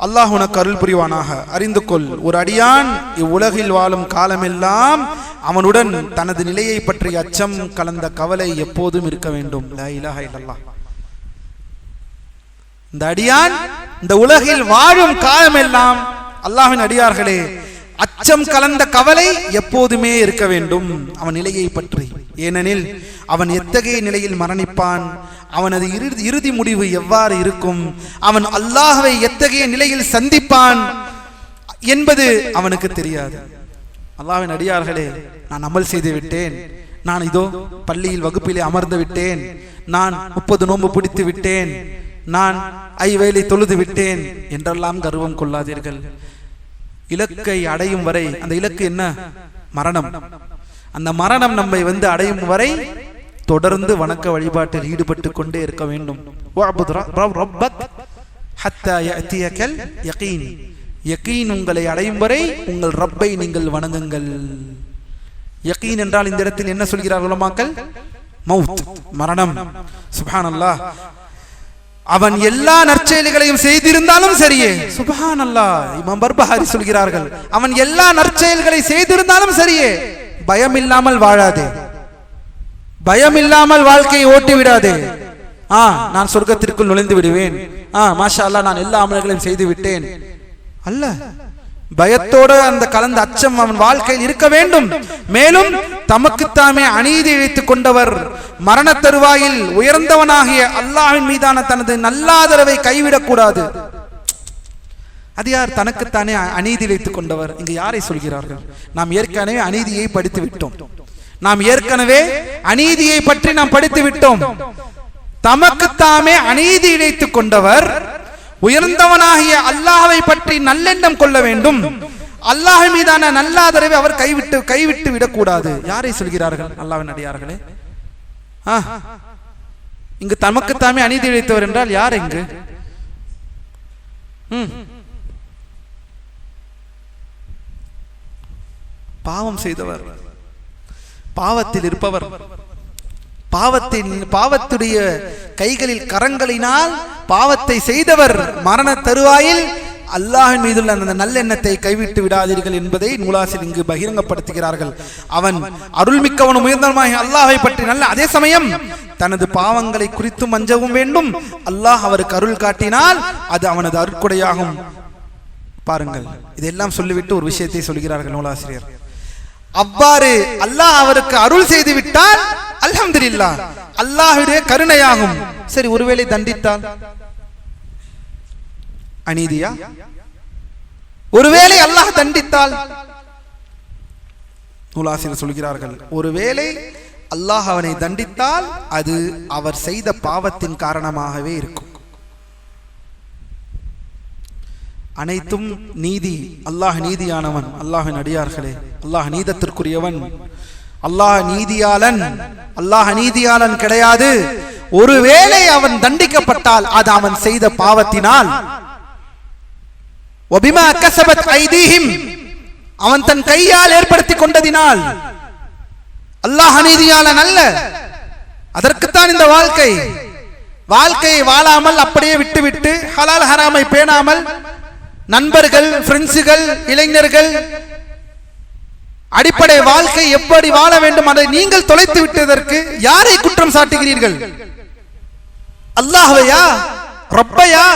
[SPEAKER 2] அல்லாஹ் உனக்கு அருள் புரிவானாக. அறிந்து கொள், ஒரு அடியான் இவ்வுலகில் வாழும் காலமெல்லாம் அவனுடன் தனது நிலையை பற்றிய அச்சம் கலந்த கவலை எப்போதும் இருக்க வேண்டும். லா இலாஹ இல்லல்லாஹ். இந்த அடியான் இந்த உலகில் வாழும் காலமெல்லாம், அல்லாஹ்வின் அடியார்களே, அச்சம் கலந்த கவலை எப்போதுமே இருக்க வேண்டும் அவன் நிலையை பற்றி. ஏனெனில் அவன் எத்தகைய நிலையில் மரணிப்பான், அவனது இறுதி முடிவு எவ்வாறு இருக்கும், அவன் அல்லாஹ்வை எத்தகைய நிலையில் சந்திப்பான் என்பது அவனுக்கு தெரியாது. அல்லாஹ்வின் அடியார்களே, நான் அமல் செய்து விட்டேன், நான் இதோ பள்ளியில் வகுப்பிலே அமர்ந்து விட்டேன், நான் 30 நோன்பு பிடித்து விட்டேன், நான் 5 வேளை தொழுது விட்டேன் என்றெல்லாம் கர்வம் கொள்ளாதீர்கள். இலக்கை அடையும் வரை, அந்த இலக்கு என்ன? மரணம். அந்த மரணம் நம்மை அடையும் வரை தொடர்ந்து வணக்க வழிபாட்டில் ஈடுபட்டு கொண்டே இருக்க வேண்டும். யகீன் உங்களை அடையும் வரை உங்கள் ரப்பை நீங்கள் வணங்குங்கள். யகீன் என்றால் இந்த இடத்தில் என்ன சொல்கிறார்கள் உலமாக்கள்? மவுத், மரணம். சுப்ஹானல்லாஹ். அவன் எல்லா நற்செயல்களையும் செய்திருந்தாலும் சரியே, சுப்ஹானல்லாஹ், இமாம் பர்பஹாரி சொல்கிறார்கள், அவன் எல்லா நற்செயல்களை செய்திருந்தாலும் சரியே, பயம் இல்லாமல் வாழாதே, பயம் இல்லாமல் வாழ்க்கையை ஓட்டி விடாதே. நான் சொர்க்கத்திற்குள் நுழைந்து விடுவேன், மாஷா அல்லாஹ், நான் எல்லா அமல்களையும் செய்து விட்டேன் அல்ல. பயத்தோடு அந்த கலந்த அச்சம் அவன் வாழ்க்கையில் இருக்க வேண்டும். மேலும் தமக்குத்தாமே அநீதி இழைத்துக் கொண்டவர், மரண தருவாயில் உயர்ந்தவனாகிய அல்லாஹ்வின் மீதான தனது நல்லாதரவை கைவிடக்கூடாது. அது யார்? தனக்குத்தானே அநீதி இழைத்துக் கொண்டவர். இங்கு யாரை சொல்கிறார்கள்? நாம் ஏற்கனவே அநீதியை படித்து விட்டோம். நாம் ஏற்கனவே அநீதியை பற்றி நாம் படித்து விட்டோம். தமக்குத்தாமே அநீதி இழைத்துக் கொண்டவர் உயர்ந்தவனாகிய அல்லாஹ்வை பற்றி நல்லெண்ணம் கொள்ள வேண்டும். அல்லாஹ் மீதான நல்லாதரவை அவர் கைவிட்டு விடக்கூடாது. யாரை சொல்கிறார்கள்? அல்லாஹ்வின் அடியார்களே, இங்கு தமக்குத்தாமே அநீதி இழைத்தவர் என்றால் யார்? இங்கு பாவம் செய்தவர், பாவத்தில் இருப்பவர், பாவத்துடைய கைகளில் கரங்களினால் பாவத்தை செய்தவர் மரண தருவாயில் அல்லாஹ்வின் மீதுள்ள அந்த நல்லெண்ணத்தை கைவிட்டு விடாதீர்கள் என்பதை நூலாசிரியர் இங்கு பகிரங்கப்படுத்துகிறார்கள். அவன் அருள்மிக்கவனும் உயர்ந்தவனுமாகிய அல்லாஹ்வை பற்றி நல்ல, அதே சமயம் தனது பாவங்களை குறித்து மஞ்சவும் வேண்டும். அல்லாஹ் அவருக்கு அருள் காட்டினால் அது அவனது அருட்கொடையாகும். பாருங்கள், இதெல்லாம் சொல்லிவிட்டு ஒரு விஷயத்தை சொல்கிறார்கள் நூலாசிரியர். அவ்வாறு அல்லாஹ் அவருக்கு அருள் செய்து விட்டால் அல்ஹம்துலில்லாஹ், அல்லாஹ்வுடைய கருணையாகும். சரி, ஒருவேளை தண்டித்தால் அநீதியா? ஒருவேளை அல்லாஹ் தண்டித்தால், நூலாசிரியர் சொல்கிறார்கள், ஒருவேளை அல்லாஹ் அவனை தண்டித்தால் அது அவர் செய்த பாவத்தின் காரணமாகவே இருக்கும். அனைத்தும் நீதி. அல்லாஹ் நீதியானவன். அல்லாஹ்வின் அடியார்களே, அல்லாஹ் நீதத்திற்குரியவன், அல்லாஹ் நீதியாளன். அல்லாஹ் நீதியாளன் கிடையாது. ஒருவேளை அவன் தண்டிக்கப்பட்டால் அது அவன் செய்த பாவத்தினால். வபிமா கஸபத் ஐதீஹிம், அவன் தன் கையால் ஏற்படுத்தி கொண்டதினால். அல்லாஹ் அநீதியாளன் அல்ல. அதற்குத்தான் இந்த வாழ்க்கையை வாழாமல் அப்படியே விட்டுவிட்டு ஹலால் ஹராமை பேணாமல் நண்பர்கள், ஃப்ரெண்ட்ஸுகள், இளைஞர்கள் அடிப்படை வாழ்க்கை எப்படி வாழ வேண்டும் அதை நீங்கள் தொலைத்து விட்டதற்கு யாரை குற்றம் சாட்டுகிறீர்கள்? அல்லாஹ்வையா, ரப்பையா?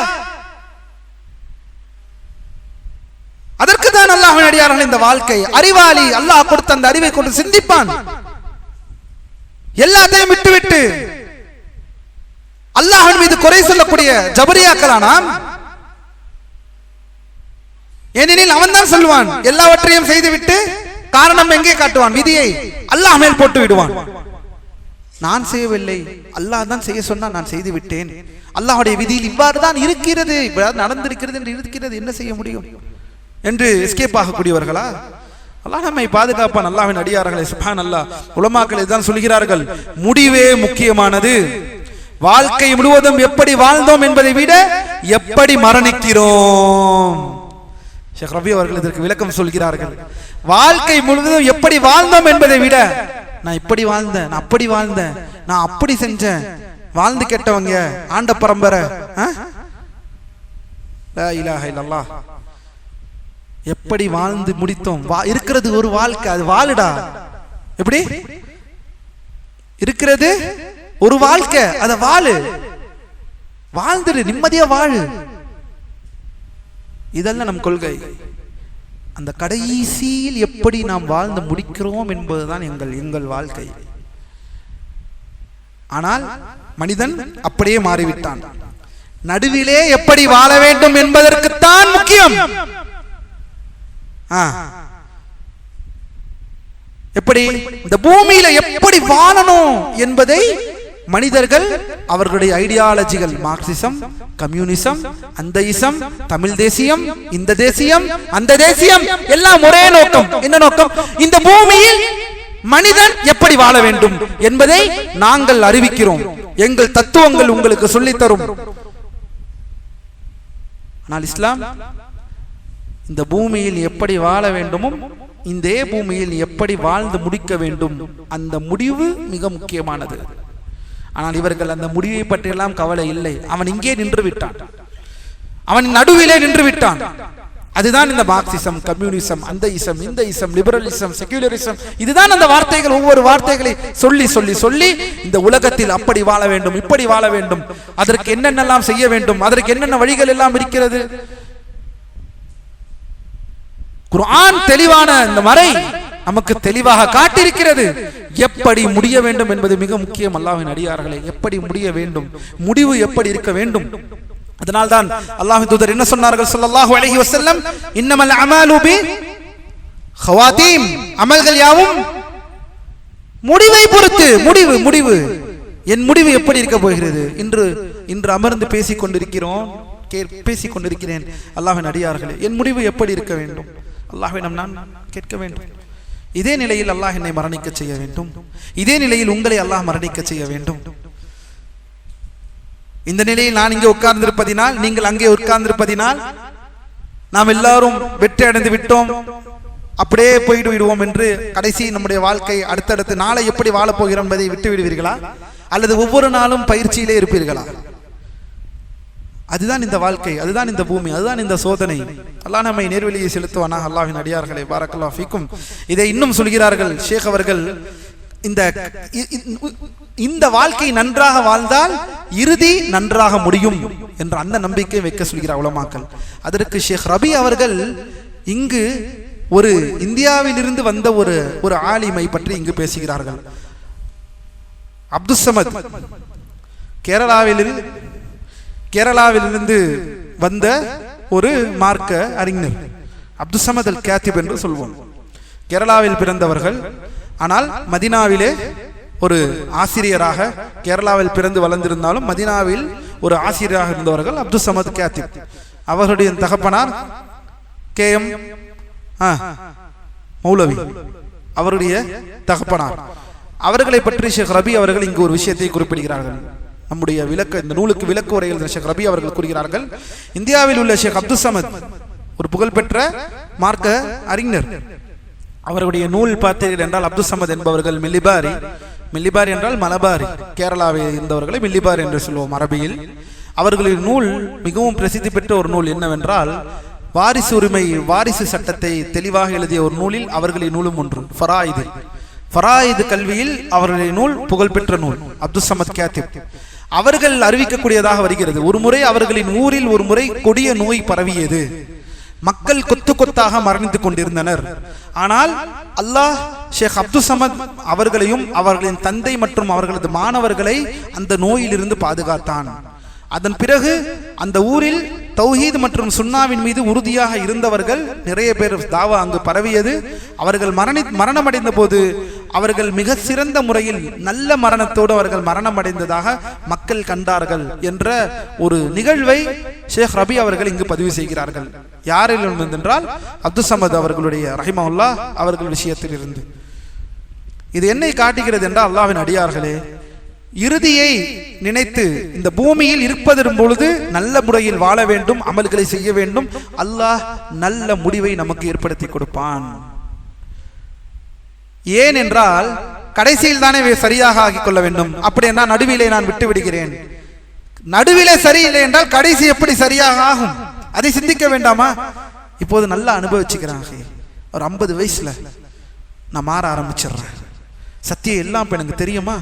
[SPEAKER 2] அதற்கு தான் அல்லாஹ்வின் அடியார்கள் இந்த வாழ்க்கை. அறிவாளி அல்லாஹ் கொடுத்த அந்த அறிவை கொண்டு சிந்திப்பான். எல்லாத்தையும் விட்டுவிட்டு அல்லாஹ்வின் மீது குறை சொல்லக்கூடிய ஜபரியாக்களா நாம்? ஏனெனில் அவன் தான் சொல்வான், எல்லாவற்றையும் செய்துவிட்டு காரணம் எங்கே காட்டுவான்? விதியை அல்லாஹ் மேல் போட்டு விடுவான். நான் செய்யவில்லை, அல்லாஹ் தான் செய்ய சொன்னா நான் செய்து விட்டேன், அல்லாஹ்வுடைய விதியில் இவ்வாறு தான் இருக்கிறது, இவ்வாறு நடந்திருக்கிறது என்று இருக்கிறது, என்ன செய்ய முடியும் என்று எஸ்கேப் ஆகக்கூடியவர்களா? அல்லாஹ் நம்மை பாதுகாப்பான். அல்லாஹ்வின் அடியார்களே, சுப்ஹானல்லாஹ். உலமாக்கள் இதுதான் சொல்கிறார்கள், முடிவே முக்கியமானது. வாழ்க்கை முழுவதும் எப்படி வாழ்ந்தோம் என்பதை விட எப்படி மரணிக்கிறோம். ஷேக் ரபி அவர்கள் இதற்கு விளக்கம் சொல்கிறார்கள். வாழ்க்கை முழுவதும் எப்படி வாழ்ந்தோம் என்பதை விட நான் இப்படி வாழ்ந்தேன், நான் அப்படி வாழ்ந்தேன், நான் அப்படி செஞ்சேன், வாழ்ந்து கெட்டவங்க, ஆண்ட பரம்பரை, லா இலாஹ இல்லல்லாஹ், எப்படி வாழ்ந்து முடித்தோம். இருக்கிறது ஒரு வாழ்க்கை, அது வாழுடா. எப்படி இருக்கிறது ஒரு வாழ்க்கை, அத வாழு, வாழ்ந்துடு, நிம்மதியா வாழு. இதெல்லாம் நம் கொள்கை. அந்த கடைசியில் எப்படி நாம் வாழ்ந்து முடிக்கிறோம் என்பதுதான் எங்கள் வாழ்க்கை. ஆனால் மனிதன் அப்படியே மாறிவிட்டான். நடுவிலே எப்படி வாழ வேண்டும் என்பதற்குத்தான் முக்கியம். எப்படி இந்த பூமியில எப்படி வாழணும் என்பதை மனிதர்கள் அவர்களுடைய ஐடியாலஜிகள், மார்க்சிசம், கம்யூனிசம், அந்த இசம், தமிழ் தேசியம், இந்த தேசியம், அந்த தேசியம், எல்லாம் ஒரே நோக்கம். என்ன நோக்கம்? இந்த பூமியில் மனிதன் எப்படி வாழ வேண்டும் என்பதை நாங்கள் அறிவிக்கிறோம், எங்கள் தத்துவங்கள் உங்களுக்கு சொல்லித் தரும். ஆனால் இஸ்லாம் இந்த பூமியில் எப்படி வாழ வேண்டுமும் இந்த பூமியில் எப்படி வாழ்ந்து முடிக்க வேண்டும், அந்த முடிவு மிக முக்கியமானது. ஆனால் இவர்கள் அந்த முடிவை பற்றியெல்லாம் கவலை இல்லை. அவன் இங்கே நின்று விட்டான், அவன் நடுவிலே நின்று விட்டான். அதுதான் இந்த மார்க்சிசம், கம்யூனிசம், அந்த இசம், இந்த இசம், லிபரலிசம், செக்யூலரிசம். இதுதான் அந்த வார்த்தைகள். ஒவ்வொரு வார்த்தைகளை சொல்லி சொல்லி சொல்லி இந்த உலகத்தில் அப்படி வாழ வேண்டும், இப்படி வாழ வேண்டும், அதற்கு என்னென்னலாம் செய்ய வேண்டும், அதற்கு என்னென்ன வழிகள் எல்லாம் இருக்கிறது. குர்ஆன் தெளிவான இந்த மறை நமக்கு தெளிவாக காட்டியிருக்கிறது. எப்படி முடிய வேண்டும் என்பது மிக முக்கியம். அல்லாஹ்வின் அடியார்களே, எப்படி முடிய வேண்டும், முடிவு எப்படி இருக்க வேண்டும். அதனால்தான் அல்லாஹ்வின் தூதர் என்ன சொன்னார்கள் ஸல்லல்லாஹு அலைஹி வஸல்லம், இன்னமல் அமாலு பி ஹவாதீம், அமல்கள் யாவும் முடிவை பொறுத்து. முடிவு என் முடிவு எப்படி இருக்க போகிறது. இன்று அமர்ந்து பேசிக் கொண்டிருக்கிறேன் அல்லாஹ்வின் அடியார்களே, என் முடிவு எப்படி இருக்க வேண்டும், அல்லாஹ்விடம் நான் கேட்க வேண்டும். இதே நிலையில் அல்லாஹ் என்னை மரணிக்க செய்ய வேண்டும், இதே நிலையில் உங்களை அல்லாஹ் மரணிக்க செய்ய வேண்டும். இந்த நிலையில் நான் இங்கே உட்கார்ந்திருப்பதினால், நீங்கள் அங்கே உட்கார்ந்திருப்பதினால் நாம் எல்லாரும் வெற்றி அடைந்து விட்டோம், அப்படியே போயிட்டு விடுவோம் என்று கடைசி நம்முடைய வாழ்க்கை அடுத்தடுத்து நாளை எப்படி வாழப் போகிறோம் என்பதை விட்டு விடுவீர்களா? அல்லது ஒவ்வொரு நாளும் பயிற்சியிலே இருப்பீர்களா? அதுதான் இந்த வாழ்க்கை, அதுதான் இந்த பூமி, அதுதான் இந்த சோதனை. அல்லாஹ் நம்மை நேர்வழியை செலுத்துவானாக. அல்லாஹ்வின் அடியார்களே, பாரக்கல்லாஹு ஃபீக்கும். இதை இன்னும் சொல்கிறார்கள் ஷேக் அவர்கள், இந்த வாழ்க்கை நன்றாக வாழ்ந்தால் இறுதி நன்றாக முடியும் என்ற அந்த நம்பிக்கை வைக்க சொல்கிறார் உலமாக்கள். அதற்கு ஷேக் ரபி அவர்கள் இங்கு ஒரு இந்தியாவில் இருந்து வந்த ஒரு ஆலிமை பற்றி இங்கு பேசுகிறார்கள். அப்துல் சமத், கேரளாவிலிருந்து வந்த ஒரு மார்க்க அறிஞர், அப்துல் சமத் அல் காத்திப் என்று சொல்வோம். கேரளாவில் பிறந்தவர்கள், ஆனால் மதினாவிலே ஒரு ஆசிரியராக, கேரளாவில் பிறந்து வளர்ந்திருந்தாலும் மதினாவில் ஒரு ஆசிரியராக இருந்தவர்கள் அப்துல் சமத் காத்திப். அவர்களுடைய தகப்பனார் KM மௌலவி, அவருடைய தகப்பனார். அவர்களை பற்றி ஷேக் ரபி அவர்கள் இங்கு ஒரு விஷயத்தை குறிப்பிடுகிறார்கள். நம்முடைய இந்த நூலுக்கு விளக்க உரையில் ஷேக் ரபி அவர்கள் கூறுகிறார்கள், இந்தியாவில் உள்ள ஷேக் அப்துல் சமத் ஒரு புகழ்பெற்ற மார்க்க அறிஞர். அவருடைய நூல் பார்த்தீர்கள் என்றால் அப்துல் சமத் என்பவர்கள் மில்லிபாரி என்றால் மலபாரி, கேரளாவை இருந்தவர்களை மில்லிபாரி என்று சொல்வோம் அரபியில். அவர்களின் நூல் மிகவும் பிரசித்தி பெற்ற ஒரு நூல் என்னவென்றால் வாரிசு உரிமை, வாரிசு சட்டத்தை தெளிவாக எழுதிய ஒரு நூலில் அவர்களின் நூலும் ஒன்று. ஃபராயிது கல்வியில் அவர்களுடைய நூல் புகழ்பெற்ற நூல். அப்துல் சமத் காத்திப் அவர்கள் அறிவிக்கக்கூடியதாக வருகிறது, ஒரு முறை அவர்களின் ஊரில் ஒரு முறை கொடிய நோய் பரவியது. மக்கள் கொத்து கொத்தாக மரணித்துக் கொண்டிருந்தனர். ஆனால் அல்லாஹ் ஷேக் அப்துல் சமத் அவர்களையும் அவர்களின் தந்தை மற்றும் அவர்களது மாணவர்களை அந்த நோயிலிருந்து பாதுகாத்தான். அதன் பிறகு அந்த ஊரில் தௌஹீத் மற்றும் சுன்னாவின் மீது உறுதியாக இருந்தவர்கள் நிறைய பேர் தாவா அங்கு பரவியது. அவர்கள் மரணமடைந்த போது அவர்கள் மிக சிறந்த முறையில் நல்ல மரணத்தோடு அவர்கள் மரணமடைந்ததாக மக்கள் கண்டார்கள் என்ற ஒரு நிகழ்வை ஷேக் ரபி அவர்கள் இங்கு பதிவு செய்கிறார்கள். யாரில் என்றால் அப்துல் சமத் அவர்களுடைய ரஹிமஹுல்லாஹ் அவர்கள் விஷயத்தில் இருந்து. இது என்னை காட்டுகிறது என்றால் அல்லாஹ்வின் அடியார்களே, இறுதியை நினைத்து இந்த பூமியில் இருப்பதன் பொழுது நல்ல முறையில் வாழ வேண்டும், அமல்களை செய்ய வேண்டும். அல்லாஹ் நல்ல முடிவை நமக்கு ஏற்படுத்தி கொடுப்பான். ஏன் என்றால் கடைசியில் தானே சரியாக ஆக்கிக் கொள்ள வேண்டும். அப்படி என்றால் நடுவிலே நான் விட்டு விடுகிறேன். நடுவிலே சரியில்லை என்றால் கடைசி எப்படி சரியாக ஆகும்? அதை சிந்திக்க வேண்டாமா? இப்போது நல்லா அனுபவிச்சுக்கிறாங்க. ஒரு 50 வயசுல நான் மாற ஆரம்பிச்சிடுறேன். சத்தியம் எல்லாம் இப்ப எனக்கு தெரியுமா?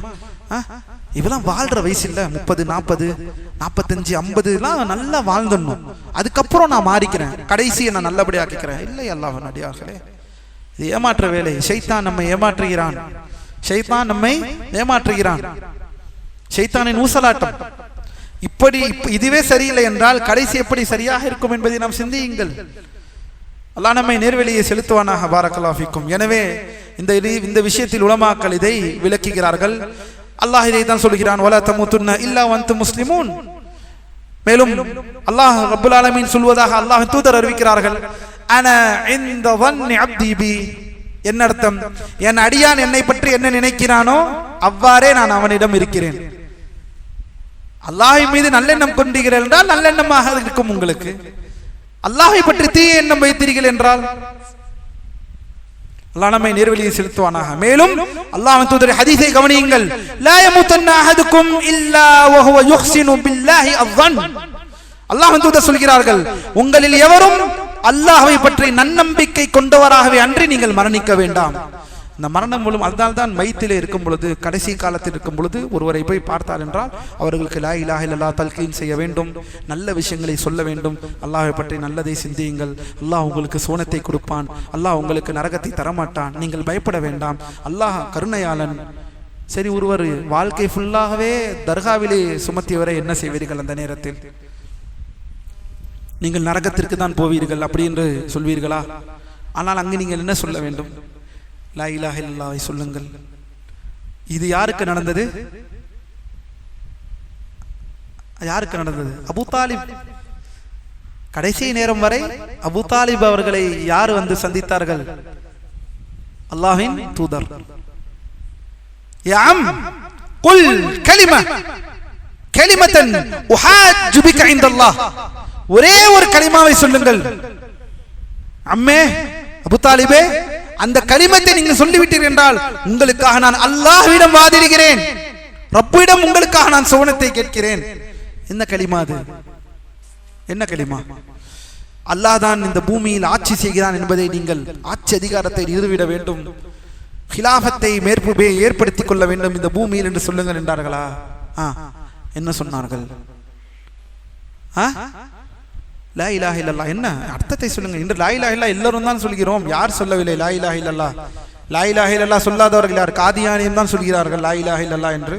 [SPEAKER 2] இவெல்லாம் வாழ்ற வயசு இல்ல, 30, 40, 45, 50 நல்லா வாழ்ந்துடணும். அதுக்கப்புறம் நான் மாறிக்கிறேன், கடைசியை நான் நல்லபடி ஆக்கிக்கிறேன். இல்லை, அல்லாஹ்வின் அடியார்களே, இது ஏமாற்ற வேலை. ஷைத்தான் நம்மை ஏமாற்றுகிறான். ஷைத்தானின் ஊசலாட்டம். இப்படி இதுவே சரியில்லை என்றால் கடைசி எப்படி சரியாக இருக்கும் என்பதை நாம் சிந்தியுங்கள். அல்லாஹ் நம்மை நேர்வழியை செலுத்துவானாக. பாரக்கல்லாஹு ஃபீக்கும். எனவே இந்த விஷயத்தில் உலமாக்கள் இதை விளக்குகிறார்கள். அல்லாஹ் இதை தான் சொல்கிறான், வலா தமூதுன்ன இல்லா வஅன்தும் முஸ்லிமூன். மேலும் அல்லாஹ் ரப்பல் ஆலமீன் சொல்வதாக அல்லாஹ்வின் தூதர் அறிவிக்கிறார்கள், அனா இன்த வன்னி அப்தி பி. என்ன அர்த்தம்? என் அடியான் என்னை பற்றி என்ன நினைக்கிறானோ அவ்வாறே நான் அவனிடம் இருக்கிறேன். அல்லாஹ்வின் மீது நல்லெண்ணம் கொண்டீர்கள் என்றால் நல்லெண்ணமாக இருக்கும் உங்களுக்கு. அல்லாஹ்வை பற்றி தீய எண்ணம் வைத்தீர்கள் என்றால் அல்லாஹ் நம்மை நேர்வழியை செலுத்துவானாக. மேலும் அல்லாஹ்வின் தூதர் ஹதீஸை கவனியுங்கள், லா யமுத்தன்ன அஹதுக்கும் இல்லா வஹுவ யுஹ்சினு பில்லாஹி அவ்வன். அல்லாஹ்வின் தூதர் சொல்கிறார்கள், உங்களில் எவரும் அல்லாஹ்வை பற்றி நன்னம்பிக்கை கொண்டவராகவே அன்றி நீங்கள் மரணிக்க வேண்டாம். இந்த மரணம் மூலம் அதனால்தான் மைத்திலே இருக்கும் பொழுது, கடைசி காலத்தில் இருக்கும் பொழுது ஒருவரை போய் பார்த்தார் என்றால் அவர்களுக்கு லா இலாஹ இல்லல்லாஹ் தல்கீன் செய்ய வேண்டும், நல்ல விஷயங்களை சொல்ல வேண்டும். அல்லாஹ்வை பற்றி நல்லதை சிந்தியுங்கள், அல்லாஹ் உங்களுக்கு சோனத்தை கொடுப்பான், அல்லாஹ் உங்களுக்கு நரகத்தை தரமாட்டான், நீங்கள் பயப்பட வேண்டாம், அல்லாஹ் கருணையாளன். சரி, ஒருவர் வாழ்க்கை ஃபுல்லாகவே தர்காவிலே சுமத்தியவரை என்ன செய்வீர்கள்? அந்த நேரத்தில் நீங்கள் நரகத்திற்கு தான் போவீர்கள் அப்படி என்று சொல்வீர்களா? ஆனால் அங்கு நீங்கள் என்ன சொல்ல வேண்டும்? லா இலாஹ இல்லல்லாஹ் சொல்லுங்கள். இது யாருக்கு நடந்தது? அபூ தாலிப். கடைசி நேரம் வரை அபூ தாலிப் அவர்களை யார் வந்து சந்தித்தார்கள்? அல்லாஹ்வின் தூதர். யா அம் குல் கலிமத்தன் உஹாஜ்ஜு பிக இன்தல்லாஹ். ஒரே ஒரு கலிமாவை சொல்லுங்கள். அம்மே, அபூ தாலிபே, அந்த கலிமத்தை நீங்கள் சொல்லிவிட்டீர்கள் என்றால் உங்களுக்காக நான் அல்லாஹ்விடம் வாதிடுகிறேன், ரப்பிடம் உங்களுக்காக நான் சோனத்தை கேட்கிறேன். என்ன கலிமா அது? என்ன கலிமா? அல்லாஹ் தான் இந்த பூமியில் ஆட்சி செய்கிறான் என்பதை நீங்கள் ஆட்சி அதிகாரத்தை நிறுவிட வேண்டும், ஹிலாஃபத்தை ஏற்படுத்திக் கொள்ள வேண்டும் இந்த பூமியில் என்று சொல்லுங்கள் என்றார்களா? என்ன சொன்னார்கள்? லா இலாஹ இல்லல்லாஹ். என்ன அர்த்தத்தை சொல்லுங்க. இன்று லா இலாஹ இல்லல்லாஹ் எல்லாரும் தான் சொல்கிறோம். யார் சொல்லவில்லை லா இலாஹ இல்லல்லாஹ்? லா இலாஹ இல்லல்லாஹ் சொல்லாதவர்கள் யார்? காதியானியம் தான் சொல்கிறார்கள் லா இலாஹ இல்லல்லாஹ் என்று.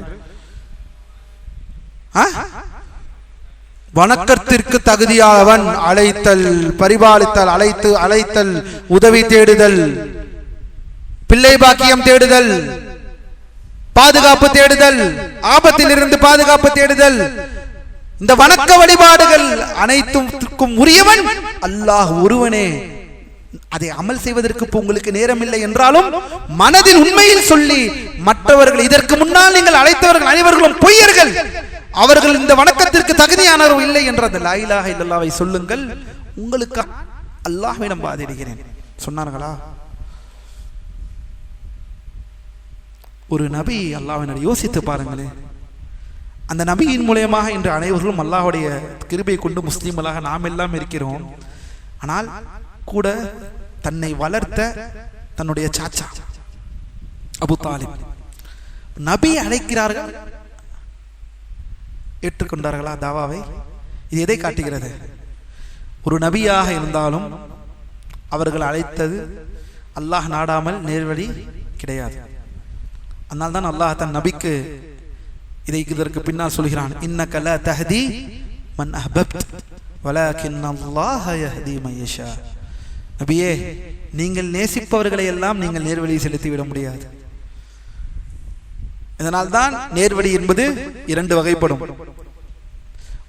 [SPEAKER 2] வணக்கத்திற்கு தகுதியானவன் அழைத்தல், பரிபாலித்தல், அழைத்தல், உதவி தேடுதல், பிள்ளை பாக்கியம் தேடுதல், பாதுகாப்பு தேடுதல், ஆபத்தில் இருந்து பாதுகாப்பு தேடுதல், இந்த வணக்க வழிபாடுகள் அனைத்துக்கும் உரியவன் அல்லாஹ் ஒருவனே. அதை அமல் செய்வதற்கு உங்களுக்கு நேரம் இல்லை என்றாலும் மனதில் உண்மையில் சொல்லி மற்றவர்கள், இதற்கு முன்னால் நீங்கள் அழைத்தவர்கள் அனைவர்களும் பொய்யர்கள், அவர்கள் இந்த வணக்கத்திற்கு தகுதியானவர்கள் இல்லை என்ற அந்த லா இலாஹ இல்லல்லாஹ்வை சொல்லுங்கள். உங்களுக்கு அல்லாஹ்விடம் வாதிடுகிறேன் சொன்னார்களா? ஒரு நபி அல்லாஹ்வினர் யோசித்து பாருங்களேன். அந்த நபியின் மூலமாக இன்று அனைவரும் அல்லாஹ்வுடைய கிருபையை கொண்டு முஸ்லீம்களாக நாம் எல்லாம் இருக்கிறோம். ஆனால் கூட தன்னை வளர்த்த தன்னுடைய சாச்சா அபு தாலிப் நபி அழைக்கிறார்கள், ஏற்றுக்கொண்டார்களா தாவாவை? இது எதை காட்டுகிறது? ஒரு நபியாக இருந்தாலும் அவர்கள் அழைத்தது அல்லாஹ் நாடாமல் நேர்வழி கிடையாது. அதனால்தான் அல்லாஹ் தன் நபிக்கு இதற்கு பின்னால் சொல்கிறான், இன்னக லா தஹ்தி மன் அஹ்பப்த் வலாகின் அல்லாஹ் யஹ்தி மன் யஷா. நபியே, நீங்கள் நேசிப்பவர்களை எல்லாம் நீங்கள் நேர்வழி செலுத்தி விட முடியாது. இதனால்தான் நேர்வழி என்பது இரண்டு வகைப்படும்.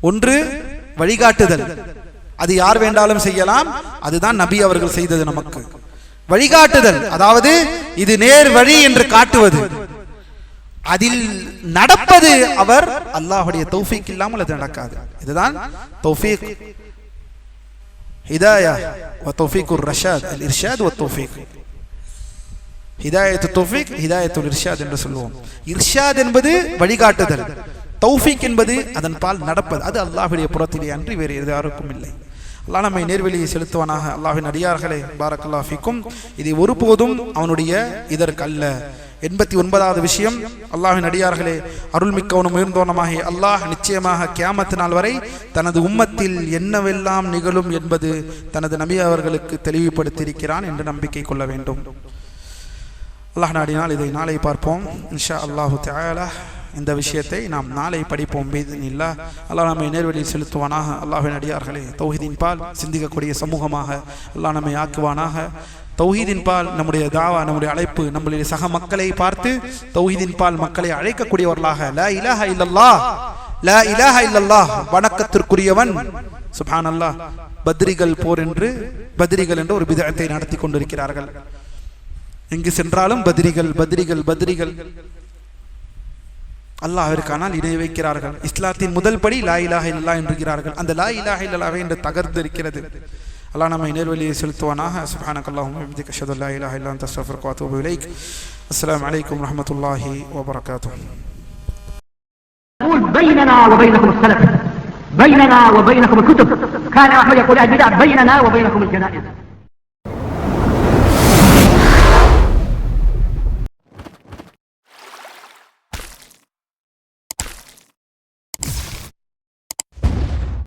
[SPEAKER 2] ஒன்று வழிகாட்டுதல், அது யார் வேண்டாலும் செய்யலாம், அதுதான் நபி அவர்கள் செய்தது நமக்கு. வழிகாட்டுதல் அதாவது இது நேர் வழி என்று காட்டுவது, அதில் நடப்பது அவர் அல்லாஹ்வுடைய தௌஃபீக் இல்லாமல் அது நடக்காது. இதுதான் தௌஃபீக், ஹிதாயா வ தௌஃபீக்குர் ரஷாத், அல் இர்ஷாத் வ தௌஃபீக். ஹிதாயத்து தௌஃபீக், ஹிதாயத்துல் இர்ஷாத் என்று சொல்லுவோம். இர்ஷாத் என்பது வழிகாட்டுதல், தௌஃபீக் என்பது அதன் பால் நடப்பது. அது அல்லாஹ்வுடைய புறத்திலே அன்றி வேறு யாருக்கும் இல்லை. அல்லாஹ் நம்மை நேர்வழியை செலுத்துவானாக. அல்லாஹ்வின் அடியார்களே, பாரக்கல்லாஹு ஃபீக்கும். இது ஒருபோதும் அவனுடைய இதற்கல்ல. 89வது விஷயம், அல்லாஹ்வின் அடியார்களே, அருள்மிக்கவனும் உயர்ந்தோனமாகி அல்லாஹ் நிச்சயமாக கியாமத் நாள் வரை தனது உம்மத்தில் என்னவெல்லாம் நிகழும் என்பது தனது நபி அவர்களுக்கு தெளிவுபடுத்தியிருக்கிறான் என்று நம்பிக்கை கொள்ள வேண்டும். அல்லாஹ் நாடினால் இதை நாளை பார்ப்போம் இன்ஷா அல்லாஹு தஆலா. இந்த விஷயத்தை நாம் நாளை படிப்போம் பிஇذنில்லாஹ். அல்லாஹ் நம்மை நேர்வழியில் செலுத்துவானாக. அல்லாஹ்வின் அடியார்களே, தௌஹீதின் பால் சிந்திக்கக்கூடிய சமூகமாக அல்லாஹ் நம்மை ஆக்குவானாக. தௌஹீதின் பால் நம்முடைய தாவா, நம்முடைய அழைப்பு, நம்முடைய சக மக்களை பார்த்து தௌஹீதின் பால் மக்களை அழைக்கக்கூடியவர்களாக, லா இலாஹ இல்லல்லாஹ், லா இலாஹ இல்லல்லாஹ், வணக்கத்திற்குரியவன் சுப்ஹானல்லாஹ். பத்ரிகள் போர் என்று பத்ரிகள் என்ற ஒரு பிதஅத்தை நடத்தி கொண்டிருக்கிறார்கள். எங்கு சென்றாலும் பத்ரிகள் பத்ரிகள் பத்ரிகள். அல்லாஹ்விற்கானால் இணை வைக்கிறார்கள். இஸ்லாத்தின் முதல் படி லா இலாஹ இல்லல்லாஹ் என்கிறார்கள். அந்த லா இலாஹ இல்லல்லாஹ் என்று தகர்ந்து இருக்கிறது. அல்லாஹ் நம்மை நேர்வழியை செலுத்துவானாக. சுப்ஹானக்கல்லாஹும்ம வ பிஹம்திக அஷ்ஹது அல்லா இலாஹா இல்லா அன்த அஸ்தக்ஃபிருக வ அத்தூபு இலைக். அஸ்ஸலாமு அலைக்கும் வ ரஹ்மத்துல்லாஹி வ பரகாத்துஹு.
[SPEAKER 3] بيننا وبينكم السلف، بيننا وبينكم الكتب. كان أحمد يقول البدع بيننا وبينكم الجنائز.